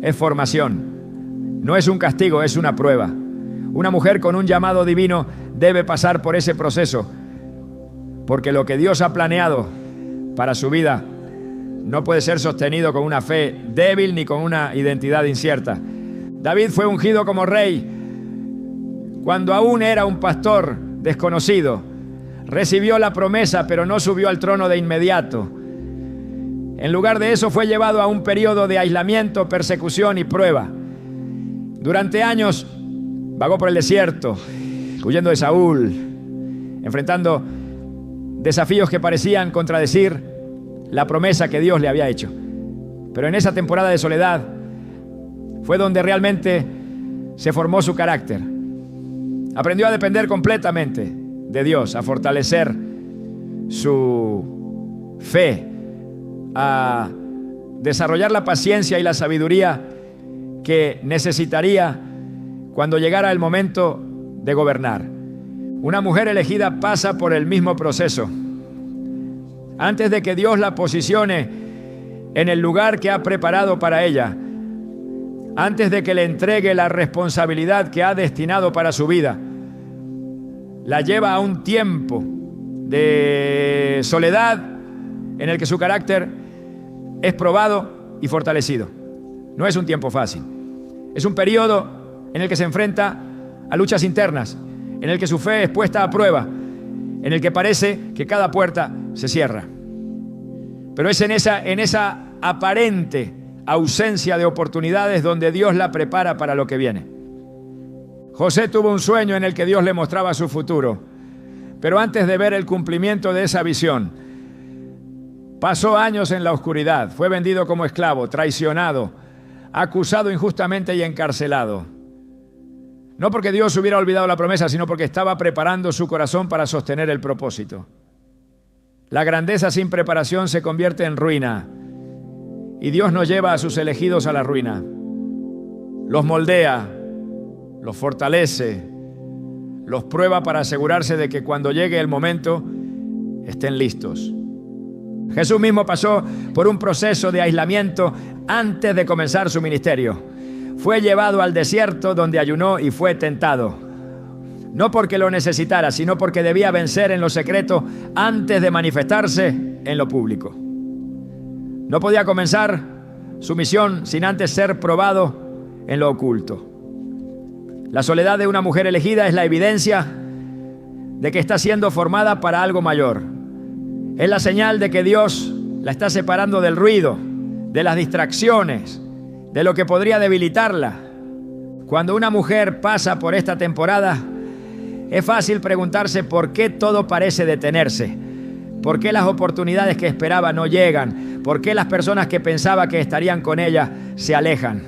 es formación. No es un castigo, es una prueba. Una mujer con un llamado divino debe pasar por ese proceso, porque lo que Dios ha planeado para su vida no puede ser sostenido con una fe débil ni con una identidad incierta. David fue ungido como rey cuando aún era un pastor desconocido. Recibió la promesa, pero no subió al trono de inmediato. En lugar de eso, fue llevado a un periodo de aislamiento, persecución y prueba. Durante años vagó por el desierto, huyendo de Saúl, enfrentando desafíos que parecían contradecir la promesa que Dios le había hecho. Pero en esa temporada de soledad fue donde realmente se formó su carácter. Aprendió a depender completamente de Dios, a fortalecer su fe, a desarrollar la paciencia y la sabiduría que necesitaría cuando llegara el momento de gobernar. Una mujer elegida pasa por el mismo proceso. Antes de que Dios la posicione en el lugar que ha preparado para ella, antes de que le entregue la responsabilidad que ha destinado para su vida, la lleva a un tiempo de soledad en el que su carácter es probado y fortalecido. No es un tiempo fácil. Es un periodo en el que se enfrenta a luchas internas, en el que su fe es puesta a prueba, en el que parece que cada puerta se cierra. Pero es en esa aparente ausencia de oportunidades donde Dios la prepara para lo que viene. José tuvo un sueño en el que Dios le mostraba su futuro, pero antes de ver el cumplimiento de esa visión, pasó años en la oscuridad, fue vendido como esclavo, traicionado, acusado injustamente y encarcelado. No porque Dios hubiera olvidado la promesa, sino porque estaba preparando su corazón para sostener el propósito. La grandeza sin preparación se convierte en ruina, y Dios no lleva a sus elegidos a la ruina. Los moldea, los fortalece, los prueba para asegurarse de que cuando llegue el momento estén listos. Jesús mismo pasó por un proceso de aislamiento antes de comenzar su ministerio. Fue llevado al desierto donde ayunó y fue tentado. No porque lo necesitara, sino porque debía vencer en lo secreto antes de manifestarse en lo público. No podía comenzar su misión sin antes ser probado en lo oculto. La soledad de una mujer elegida es la evidencia de que está siendo formada para algo mayor. Es la señal de que Dios la está separando del ruido, de las distracciones, de lo que podría debilitarla. Cuando una mujer pasa por esta temporada, es fácil preguntarse por qué todo parece detenerse, por qué las oportunidades que esperaba no llegan, por qué las personas que pensaba que estarían con ella se alejan.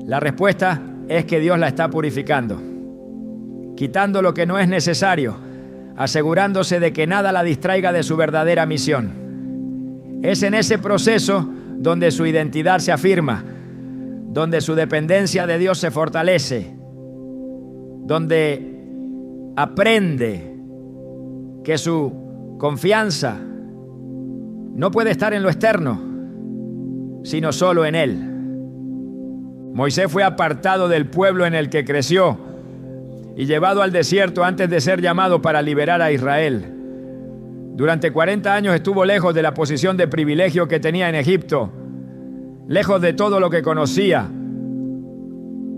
La respuesta es que Dios la está purificando, quitando lo que no es necesario, asegurándose de que nada la distraiga de su verdadera misión. Es en ese proceso donde su identidad se afirma, donde su dependencia de Dios se fortalece, donde aprende que su confianza no puede estar en lo externo, sino solo en Él. Moisés fue apartado del pueblo en el que creció y llevado al desierto antes de ser llamado para liberar a Israel. Durante 40 años estuvo lejos de la posición de privilegio que tenía en Egipto, lejos de todo lo que conocía.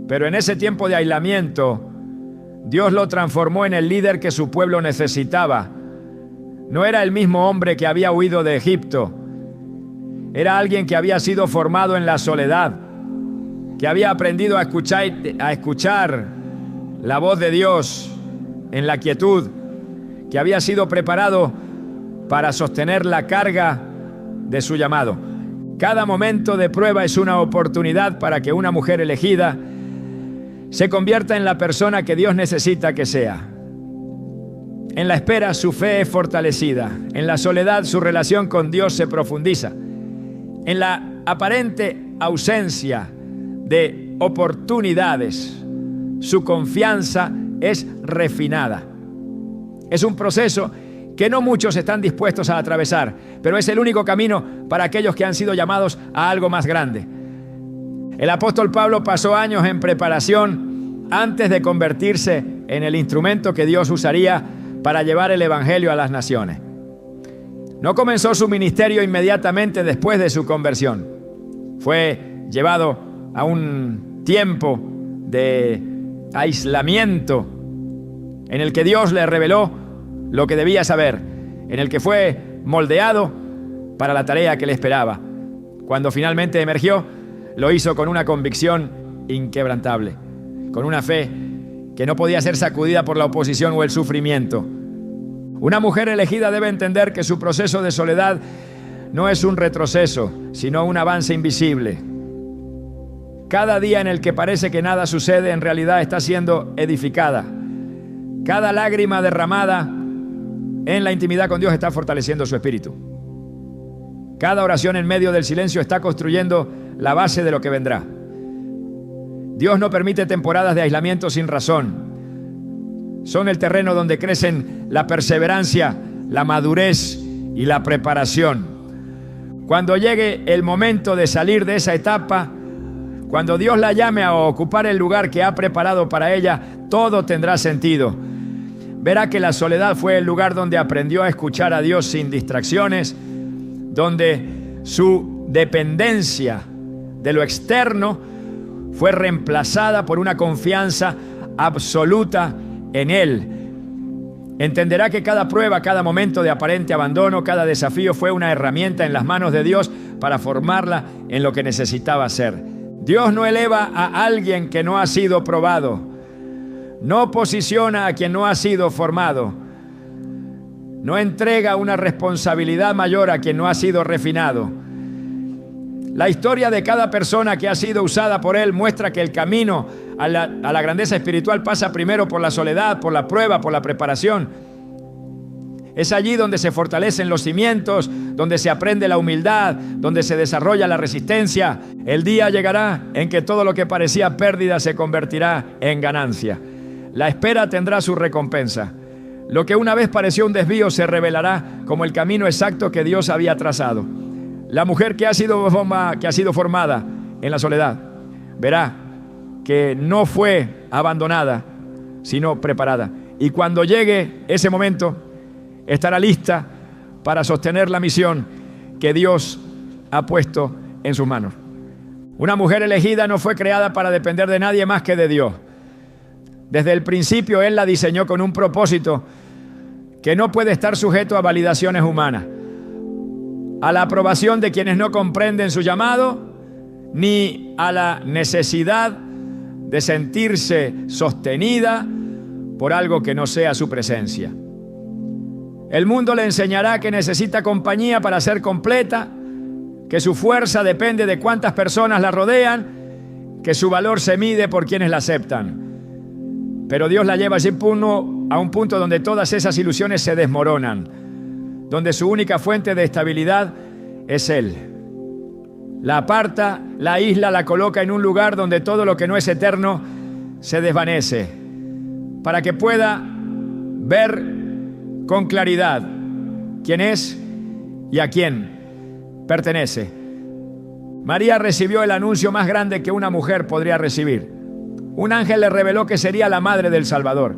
Pero en ese tiempo de aislamiento, Dios lo transformó en el líder que su pueblo necesitaba. No era el mismo hombre que había huido de Egipto. Era alguien que había sido formado en la soledad, que había aprendido a escuchar la voz de Dios en la quietud, que había sido preparado para sostener la carga de su llamado. Cada momento de prueba es una oportunidad para que una mujer elegida se convierta en la persona que Dios necesita que sea. En la espera su fe es fortalecida, en la soledad su relación con Dios se profundiza, en la aparente ausencia de oportunidades su confianza es refinada. Es un proceso que no muchos están dispuestos a atravesar, pero es el único camino para aquellos que han sido llamados a algo más grande. El apóstol Pablo pasó años en preparación antes de convertirse en el instrumento que Dios usaría para llevar el evangelio a las naciones. No comenzó su ministerio inmediatamente después de su conversión. Fue llevado a un tiempo de aislamiento en el que Dios le reveló lo que debía saber, en el que fue moldeado para la tarea que le esperaba. Cuando finalmente emergió, lo hizo con una convicción inquebrantable, con una fe que no podía ser sacudida por la oposición o el sufrimiento. Una mujer elegida debe entender que su proceso de soledad no es un retroceso, sino un avance invisible. Cada día en el que parece que nada sucede, en realidad está siendo edificada. Cada lágrima derramada en la intimidad con Dios está fortaleciendo su espíritu. Cada oración en medio del silencio está construyendo la base de lo que vendrá. Dios no permite temporadas de aislamiento sin razón. Son el terreno donde crecen la perseverancia, la madurez y la preparación. Cuando llegue el momento de salir de esa etapa, cuando Dios la llame a ocupar el lugar que ha preparado para ella, todo tendrá sentido. Verá que la soledad fue el lugar donde aprendió a escuchar a Dios sin distracciones, donde su dependencia de lo externo fue reemplazada por una confianza absoluta en Él. Entenderá que cada prueba, cada momento de aparente abandono, cada desafío fue una herramienta en las manos de Dios para formarla en lo que necesitaba ser. Dios no eleva a alguien que no ha sido probado. No posiciona a quien no ha sido formado. No entrega una responsabilidad mayor a quien no ha sido refinado. La historia de cada persona que ha sido usada por Él muestra que el camino a la grandeza espiritual pasa primero por la soledad, por la prueba, por la preparación. Es allí donde se fortalecen los cimientos, donde se aprende la humildad, donde se desarrolla la resistencia. El día llegará en que todo lo que parecía pérdida se convertirá en ganancia. La espera tendrá su recompensa. Lo que una vez pareció un desvío se revelará como el camino exacto que Dios había trazado. La mujer que ha sido formada en la soledad verá que no fue abandonada, sino preparada. Y cuando llegue ese momento, estará lista para sostener la misión que Dios ha puesto en sus manos. Una mujer elegida no fue creada para depender de nadie más que de Dios. Desde el principio Él la diseñó con un propósito que no puede estar sujeto a validaciones humanas, a la aprobación de quienes no comprenden su llamado, ni a la necesidad de sentirse sostenida por algo que no sea su presencia. El mundo le enseñará que necesita compañía para ser completa, que su fuerza depende de cuántas personas la rodean, que su valor se mide por quienes la aceptan. Pero Dios la lleva a un punto donde todas esas ilusiones se desmoronan, donde su única fuente de estabilidad es Él. La aparta, la aísla, la coloca en un lugar donde todo lo que no es eterno se desvanece, para que pueda ver con claridad quién es y a quién pertenece. María recibió el anuncio más grande que una mujer podría recibir. Un ángel le reveló que sería la madre del Salvador,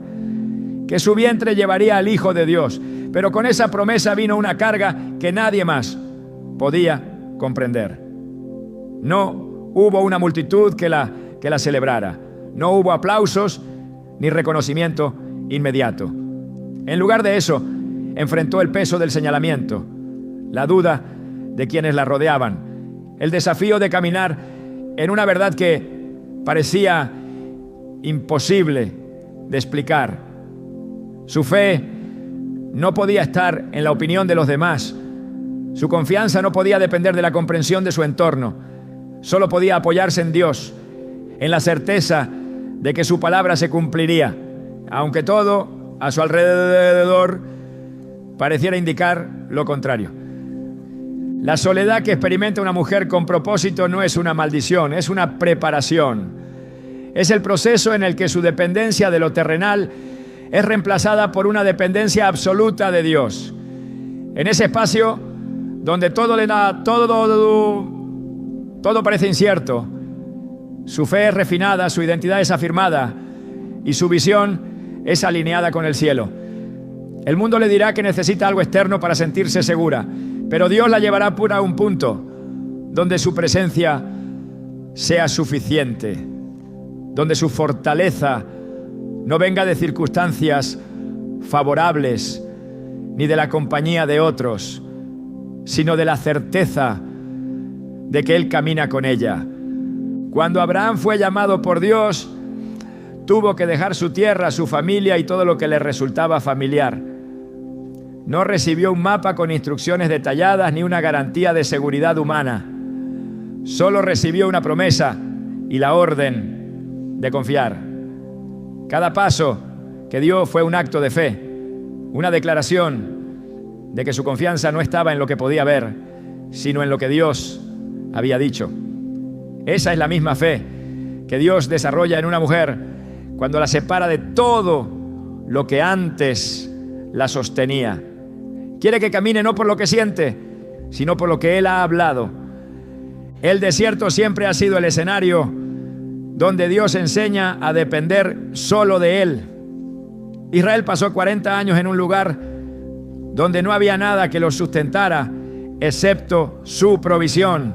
que su vientre llevaría al Hijo de Dios. Pero con esa promesa vino una carga que nadie más podía comprender. No hubo una multitud que la celebrara. No hubo aplausos ni reconocimiento inmediato. En lugar de eso, enfrentó el peso del señalamiento, la duda de quienes la rodeaban, el desafío de caminar en una verdad que parecía imposible de explicar. Su fe no podía estar en la opinión de los demás. Su confianza no podía depender de la comprensión de su entorno. Solo podía apoyarse en Dios, en la certeza de que su palabra se cumpliría, aunque todo a su alrededor pareciera indicar lo contrario. La soledad que experimenta una mujer con propósito no es una maldición, es una preparación. Es el proceso en el que su dependencia de lo terrenal es reemplazada por una dependencia absoluta de Dios. En ese espacio donde todo parece incierto, su fe es refinada, su identidad es afirmada y su visión es alineada con el cielo. El mundo le dirá que necesita algo externo para sentirse segura, pero Dios la llevará a un punto donde su presencia sea suficiente, donde su fortaleza no venga de circunstancias favorables ni de la compañía de otros, sino de la certeza de que Él camina con ella. Cuando Abraham fue llamado por Dios, tuvo que dejar su tierra, su familia y todo lo que le resultaba familiar. No recibió un mapa con instrucciones detalladas ni una garantía de seguridad humana. Solo recibió una promesa y la orden de confiar. Cada paso que dio fue un acto de fe, una declaración de que su confianza no estaba en lo que podía ver, sino en lo que Dios había dicho. Esa es la misma fe que Dios desarrolla en una mujer cuando la separa de todo lo que antes la sostenía. Quiere que camine no por lo que siente, sino por lo que Él ha hablado. El desierto siempre ha sido el escenario donde Dios enseña a depender solo de Él. Israel pasó 40 años en un lugar donde no había nada que los sustentara, excepto su provisión.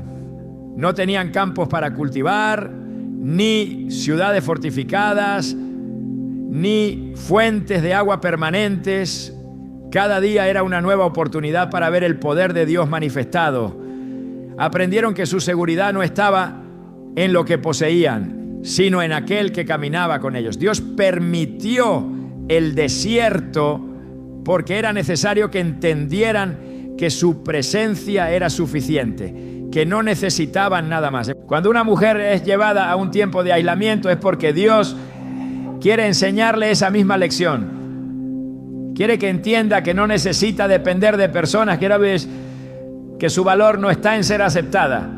No tenían campos para cultivar, ni ciudades fortificadas, ni fuentes de agua permanentes. Cada día era una nueva oportunidad para ver el poder de Dios manifestado. Aprendieron que su seguridad no estaba en lo que poseían, sino en aquel que caminaba con ellos. Dios permitió el desierto porque era necesario que entendieran que su presencia era suficiente, que no necesitaban nada más. Cuando una mujer es llevada a un tiempo de aislamiento es porque Dios quiere enseñarle esa misma lección. Quiere que entienda que no necesita depender de personas, que su valor no está en ser aceptada,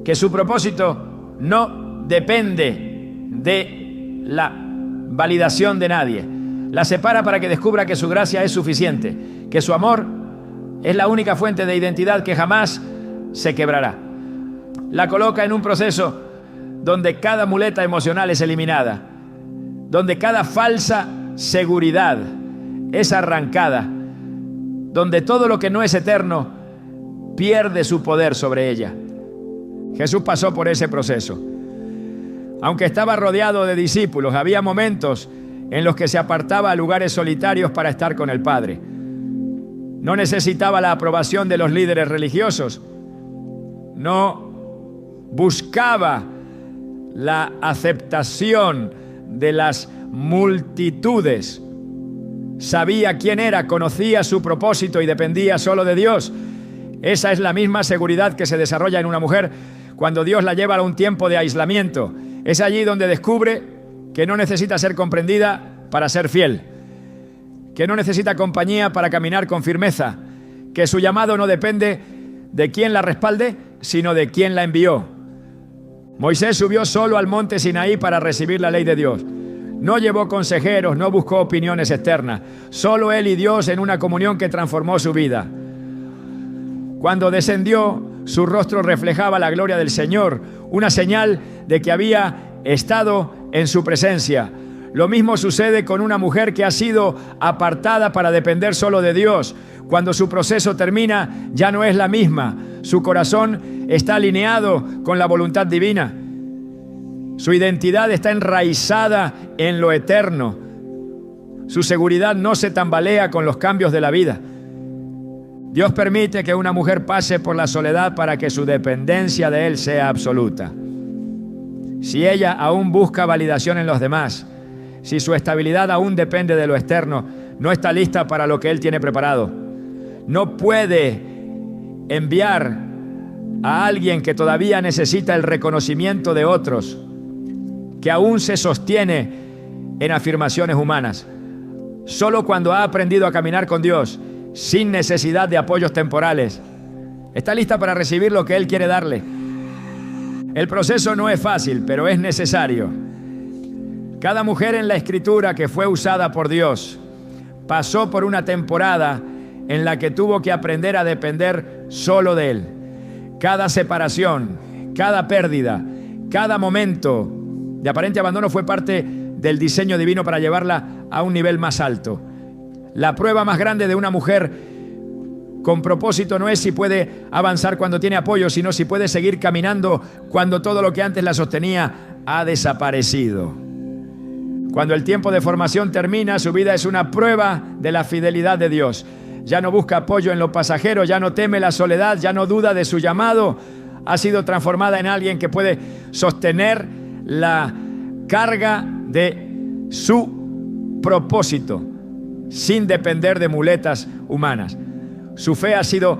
que su propósito no depende de la validación de nadie. La separa para que descubra que su gracia es suficiente, que su amor es la única fuente de identidad que jamás se quebrará. La coloca en un proceso donde cada muleta emocional es eliminada, donde cada falsa seguridad es arrancada, donde todo lo que no es eterno pierde su poder sobre ella. Jesús pasó por ese proceso. Aunque estaba rodeado de discípulos, había momentos en los que se apartaba a lugares solitarios para estar con el Padre. No necesitaba la aprobación de los líderes religiosos. No buscaba la aceptación de las multitudes. Sabía quién era, conocía su propósito y dependía solo de Dios. Esa es la misma seguridad que se desarrolla en una mujer cuando Dios la lleva a un tiempo de aislamiento. Es allí donde descubre que no necesita ser comprendida para ser fiel, que no necesita compañía para caminar con firmeza, que su llamado no depende de quién la respalde, sino de quién la envió. Moisés subió solo al monte Sinaí para recibir la ley de Dios. No llevó consejeros, no buscó opiniones externas. Solo él y Dios en una comunión que transformó su vida. Cuando descendió, su rostro reflejaba la gloria del Señor, una señal de que había estado en su presencia. Lo mismo sucede con una mujer que ha sido apartada para depender solo de Dios. Cuando su proceso termina, ya no es la misma. Su corazón está alineado con la voluntad divina. Su identidad está enraizada en lo eterno. Su seguridad no se tambalea con los cambios de la vida. Dios permite que una mujer pase por la soledad para que su dependencia de Él sea absoluta. Si ella aún busca validación en los demás, si su estabilidad aún depende de lo externo, no está lista para lo que Él tiene preparado. No puede enviar a alguien que todavía necesita el reconocimiento de otros, que aún se sostiene en afirmaciones humanas. Solo cuando ha aprendido a caminar con Dios, sin necesidad de apoyos temporales, está lista para recibir lo que Él quiere darle. El proceso no es fácil, pero es necesario. Cada mujer en la Escritura que fue usada por Dios pasó por una temporada en la que tuvo que aprender a depender solo de Él. Cada separación, cada pérdida, cada momento de aparente abandono fue parte del diseño divino para llevarla a un nivel más alto. La prueba más grande de una mujer con propósito no es si puede avanzar cuando tiene apoyo, sino si puede seguir caminando cuando todo lo que antes la sostenía ha desaparecido. Cuando el tiempo de formación termina, su vida es una prueba de la fidelidad de Dios. Ya no busca apoyo en lo pasajero, ya no teme la soledad, ya no duda de su llamado. Ha sido transformada en alguien que puede sostener la carga de su propósito sin depender de muletas humanas. Su fe ha sido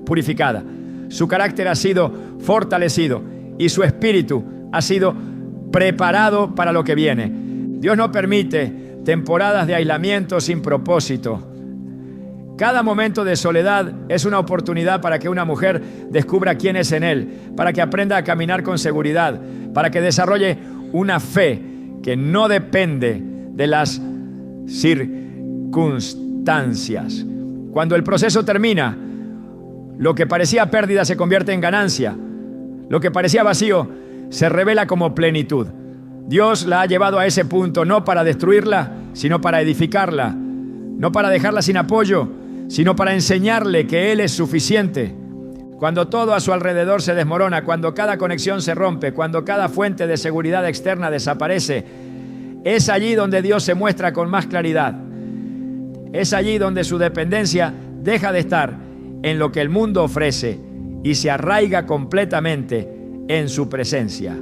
purificada, su carácter ha sido fortalecido y su espíritu ha sido preparado para lo que viene. Dios no permite temporadas de aislamiento sin propósito. Cada momento de soledad es una oportunidad para que una mujer descubra quién es en Él, para que aprenda a caminar con seguridad, para que desarrolle una fe que no depende de las circunstancias. Cuando el proceso termina, lo que parecía pérdida se convierte en ganancia. Lo que parecía vacío se revela como plenitud. Dios la ha llevado a ese punto no para destruirla, sino para edificarla. No para dejarla sin apoyo, sino para enseñarle que Él es suficiente. Cuando todo a su alrededor se desmorona, cuando cada conexión se rompe, cuando cada fuente de seguridad externa desaparece, es allí donde Dios se muestra con más claridad. Es allí donde su dependencia deja de estar en lo que el mundo ofrece y se arraiga completamente en su presencia.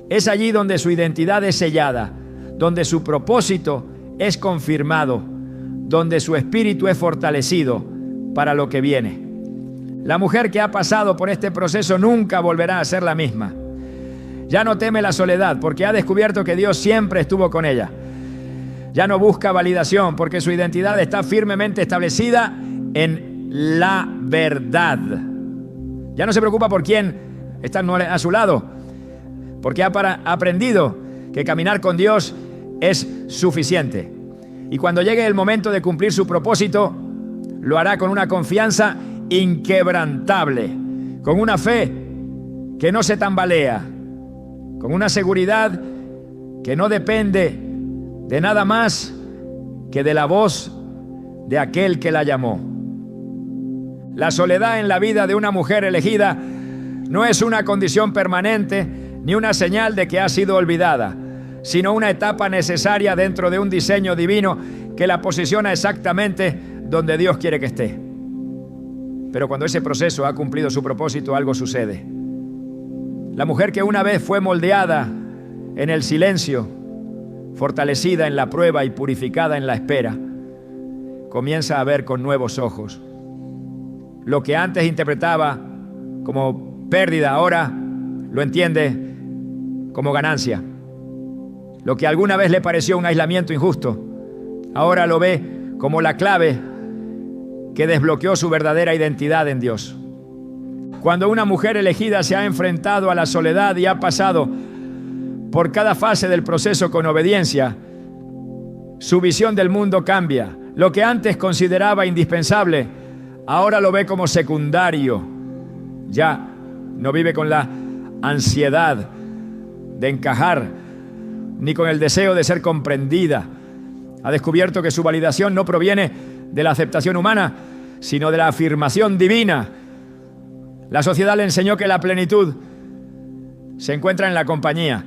Es allí donde su identidad es sellada, donde su propósito es confirmado, donde su espíritu es fortalecido para lo que viene. La mujer que ha pasado por este proceso nunca volverá a ser la misma. Ya no teme la soledad porque ha descubierto que Dios siempre estuvo con ella. Ya no busca validación porque su identidad está firmemente establecida en la verdad. Ya no se preocupa por quién está a su lado, porque ha aprendido que caminar con Dios es suficiente. Y cuando llegue el momento de cumplir su propósito, lo hará con una confianza inquebrantable, con una fe que no se tambalea, con una seguridad que no depende de nada más que de la voz de aquel que la llamó. La soledad en la vida de una mujer elegida no es una condición permanente ni una señal de que ha sido olvidada, sino una etapa necesaria dentro de un diseño divino que la posiciona exactamente donde Dios quiere que esté. Pero cuando ese proceso ha cumplido su propósito, algo sucede. La mujer que una vez fue moldeada en el silencio, fortalecida en la prueba y purificada en la espera, comienza a ver con nuevos ojos. Lo que antes interpretaba como pérdida, ahora lo entiende como ganancia. Lo que alguna vez le pareció un aislamiento injusto, ahora lo ve como la clave que desbloqueó su verdadera identidad en Dios. Cuando una mujer elegida se ha enfrentado a la soledad y ha pasado por cada fase del proceso con obediencia, su visión del mundo cambia. Lo que antes consideraba indispensable, ahora lo ve como secundario. Ya no vive con la ansiedad de encajar, ni con el deseo de ser comprendida. Ha descubierto que su validación no proviene de la aceptación humana, sino de la afirmación divina. La sociedad le enseñó que la plenitud se encuentra en la compañía,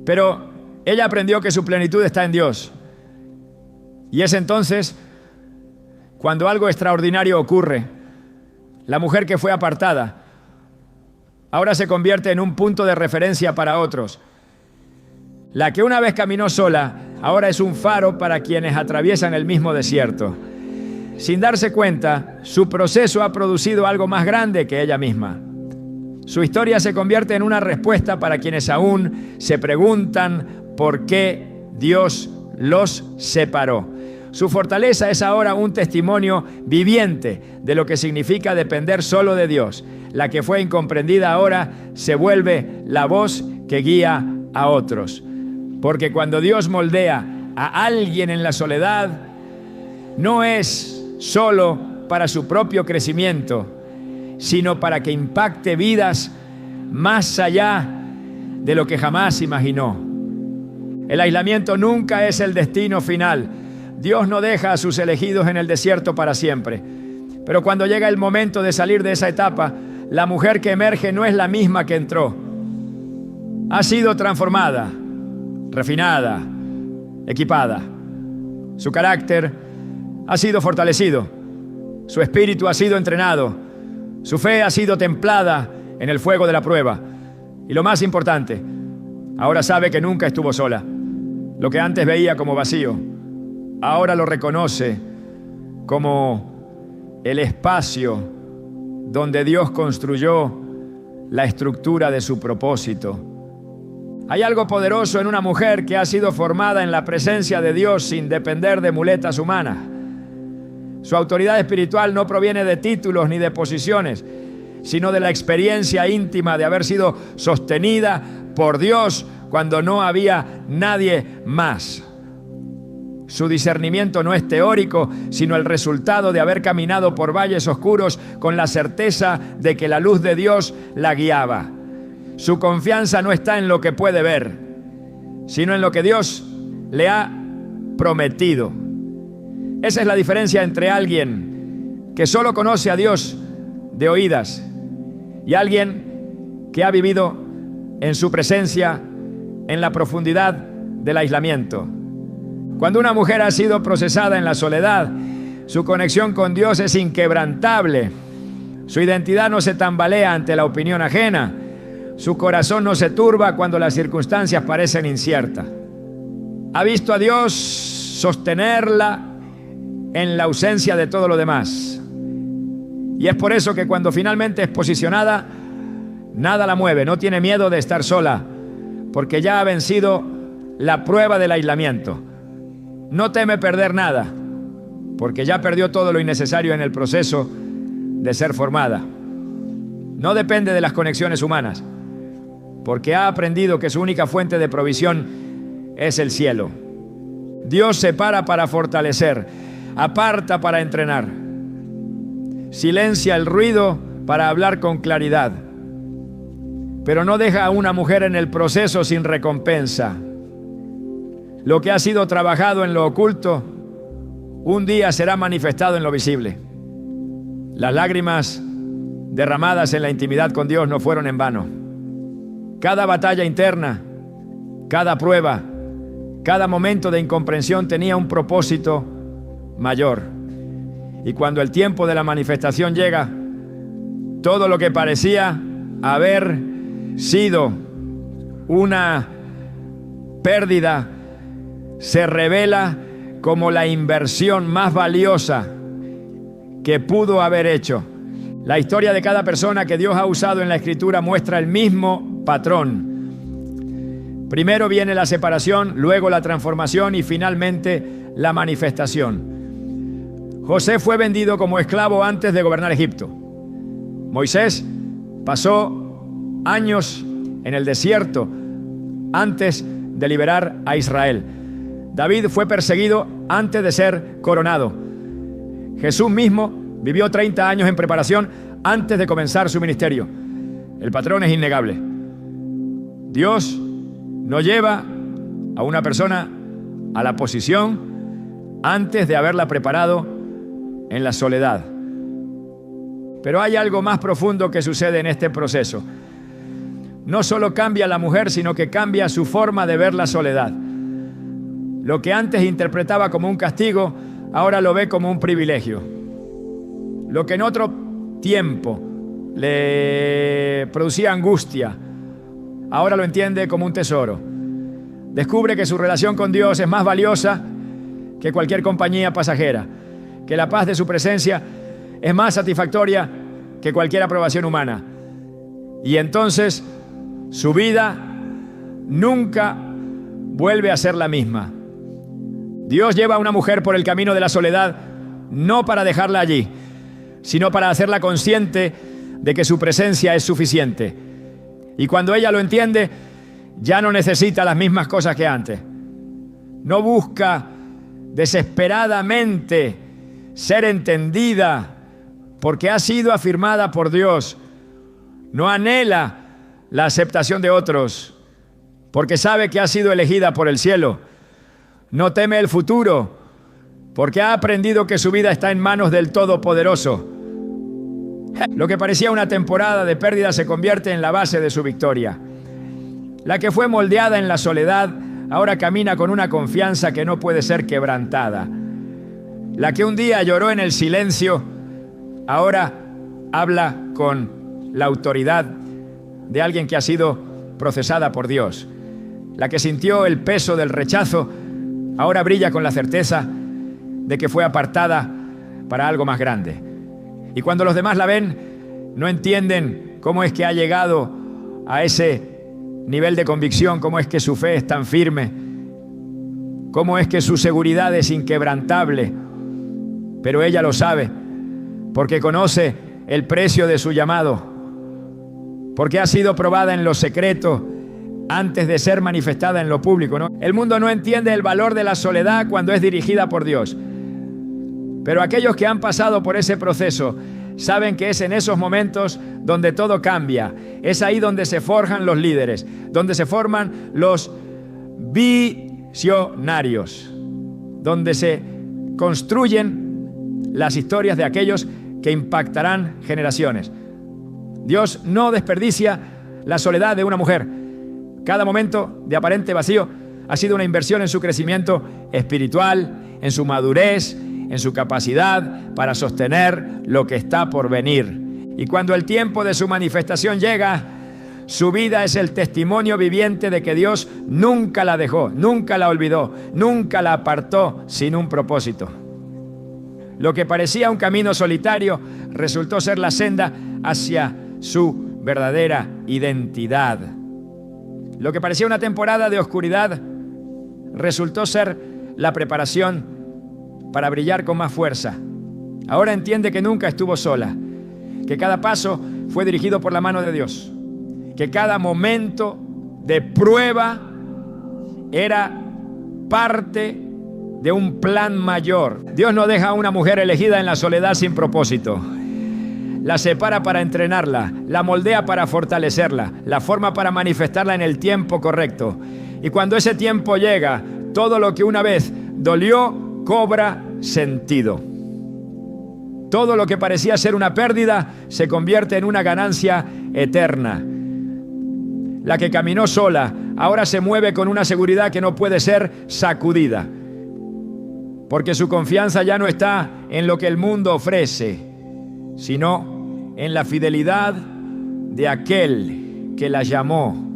pero ella aprendió que su plenitud está en Dios. Y es entonces cuando algo extraordinario ocurre. La mujer que fue apartada ahora se convierte en un punto de referencia para otros. La que una vez caminó sola, ahora es un faro para quienes atraviesan el mismo desierto. Sin darse cuenta, su proceso ha producido algo más grande que ella misma. Su historia se convierte en una respuesta para quienes aún se preguntan por qué Dios los separó. Su fortaleza es ahora un testimonio viviente de lo que significa depender solo de Dios. La que fue incomprendida ahora se vuelve la voz que guía a otros. Porque cuando Dios moldea a alguien en la soledad, no es solo para su propio crecimiento, sino para que impacte vidas más allá de lo que jamás imaginó. El aislamiento nunca es el destino final. Dios no deja a sus elegidos en el desierto para siempre. Pero cuando llega el momento de salir de esa etapa, la mujer que emerge no es la misma que entró. Ha sido transformada, refinada, equipada. Su carácter ha sido fortalecido. Su espíritu ha sido entrenado. Su fe ha sido templada en el fuego de la prueba. Y lo más importante, ahora sabe que nunca estuvo sola. Lo que antes veía como vacío, ahora lo reconoce como el espacio donde Dios construyó la estructura de su propósito. Hay algo poderoso en una mujer que ha sido formada en la presencia de Dios sin depender de muletas humanas. Su autoridad espiritual no proviene de títulos ni de posiciones, sino de la experiencia íntima de haber sido sostenida por Dios cuando no había nadie más. Su discernimiento no es teórico, sino el resultado de haber caminado por valles oscuros con la certeza de que la luz de Dios la guiaba. Su confianza no está en lo que puede ver, sino en lo que Dios le ha prometido. Esa es la diferencia entre alguien que solo conoce a Dios de oídas y alguien que ha vivido en su presencia en la profundidad del aislamiento. Cuando una mujer ha sido procesada en la soledad, su conexión con Dios es inquebrantable. Su identidad no se tambalea ante la opinión ajena, Su corazón no se turba cuando las circunstancias parecen inciertas. Ha visto a Dios sostenerla en la ausencia de todo lo demás. Y es por eso que cuando finalmente es posicionada, nada la mueve, no tiene miedo de estar sola, porque ya ha vencido la prueba del aislamiento. No teme perder nada, porque ya perdió todo lo innecesario en el proceso de ser formada. No depende de las conexiones humanas, porque ha aprendido que su única fuente de provisión es el cielo. Dios separa para fortalecer, aparta para entrenar, silencia el ruido para hablar con claridad, pero no deja a una mujer en el proceso sin recompensa. Lo que ha sido trabajado en lo oculto, un día será manifestado en lo visible. Las lágrimas derramadas en la intimidad con Dios no fueron en vano. Cada batalla interna, cada prueba, cada momento de incomprensión tenía un propósito mayor. Y cuando el tiempo de la manifestación llega, todo lo que parecía haber sido una pérdida se revela como la inversión más valiosa que pudo haber hecho. La historia de cada persona que Dios ha usado en la Escritura muestra el mismo patrón. Primero viene la separación, luego la transformación y finalmente la manifestación. José fue vendido como esclavo antes de gobernar Egipto. Moisés pasó años en el desierto antes de liberar a Israel. David fue perseguido antes de ser coronado. Jesús mismo vivió 30 años en preparación antes de comenzar su ministerio. El patrón es innegable. Dios no lleva a una persona a la posición antes de haberla preparado en la soledad. Pero hay algo más profundo que sucede en este proceso. No solo cambia la mujer, sino que cambia su forma de ver la soledad. Lo que antes interpretaba como un castigo, ahora lo ve como un privilegio. Lo que en otro tiempo le producía angustia, ahora lo entiende como un tesoro. Descubre que su relación con Dios es más valiosa que cualquier compañía pasajera, que la paz de su presencia es más satisfactoria que cualquier aprobación humana. Y entonces su vida nunca vuelve a ser la misma. Dios lleva a una mujer por el camino de la soledad no para dejarla allí, sino para hacerla consciente de que su presencia es suficiente. Y cuando ella lo entiende, ya no necesita las mismas cosas que antes. No busca desesperadamente ser entendida porque ha sido afirmada por Dios. No anhela la aceptación de otros porque sabe que ha sido elegida por el cielo. No teme el futuro porque ha aprendido que su vida está en manos del Todopoderoso. Lo que parecía una temporada de pérdida se convierte en la base de su victoria. La que fue moldeada en la soledad ahora camina con una confianza que no puede ser quebrantada. La que un día lloró en el silencio ahora habla con la autoridad de alguien que ha sido procesada por Dios. La que sintió el peso del rechazo ahora brilla con la certeza de que fue apartada para algo más grande. Y cuando los demás la ven, no entienden cómo es que ha llegado a ese nivel de convicción, cómo es que su fe es tan firme, cómo es que su seguridad es inquebrantable. Pero ella lo sabe, porque conoce el precio de su llamado, porque ha sido probada en lo secreto antes de ser manifestada en lo público, ¿no? El mundo no entiende el valor de la soledad cuando es dirigida por Dios. Pero aquellos que han pasado por ese proceso saben que es en esos momentos donde todo cambia. Es ahí donde se forjan los líderes, donde se forman los visionarios, donde se construyen las historias de aquellos que impactarán generaciones. Dios no desperdicia la soledad de una mujer. Cada momento de aparente vacío ha sido una inversión en su crecimiento espiritual, en su madurez, en su capacidad para sostener lo que está por venir. Y cuando el tiempo de su manifestación llega, Su vida es el testimonio viviente de que Dios nunca la dejó, nunca la olvidó, nunca la apartó sin un propósito. Lo que parecía un camino solitario resultó ser la senda hacia su verdadera identidad. Lo que parecía una temporada de oscuridad resultó ser la preparación para brillar con más fuerza. Ahora entiende que nunca estuvo sola, que cada paso fue dirigido por la mano de Dios, que cada momento de prueba era parte de un plan mayor. Dios no deja a una mujer elegida en la soledad sin propósito. La separa para entrenarla, la moldea para fortalecerla, la forma para manifestarla en el tiempo correcto. Y cuando ese tiempo llega, todo lo que una vez dolió cobra sentido. Todo lo que parecía ser una pérdida se convierte en una ganancia eterna. La que caminó sola ahora se mueve con una seguridad que no puede ser sacudida, porque su confianza ya no está en lo que el mundo ofrece, sino en la fidelidad de aquel que la llamó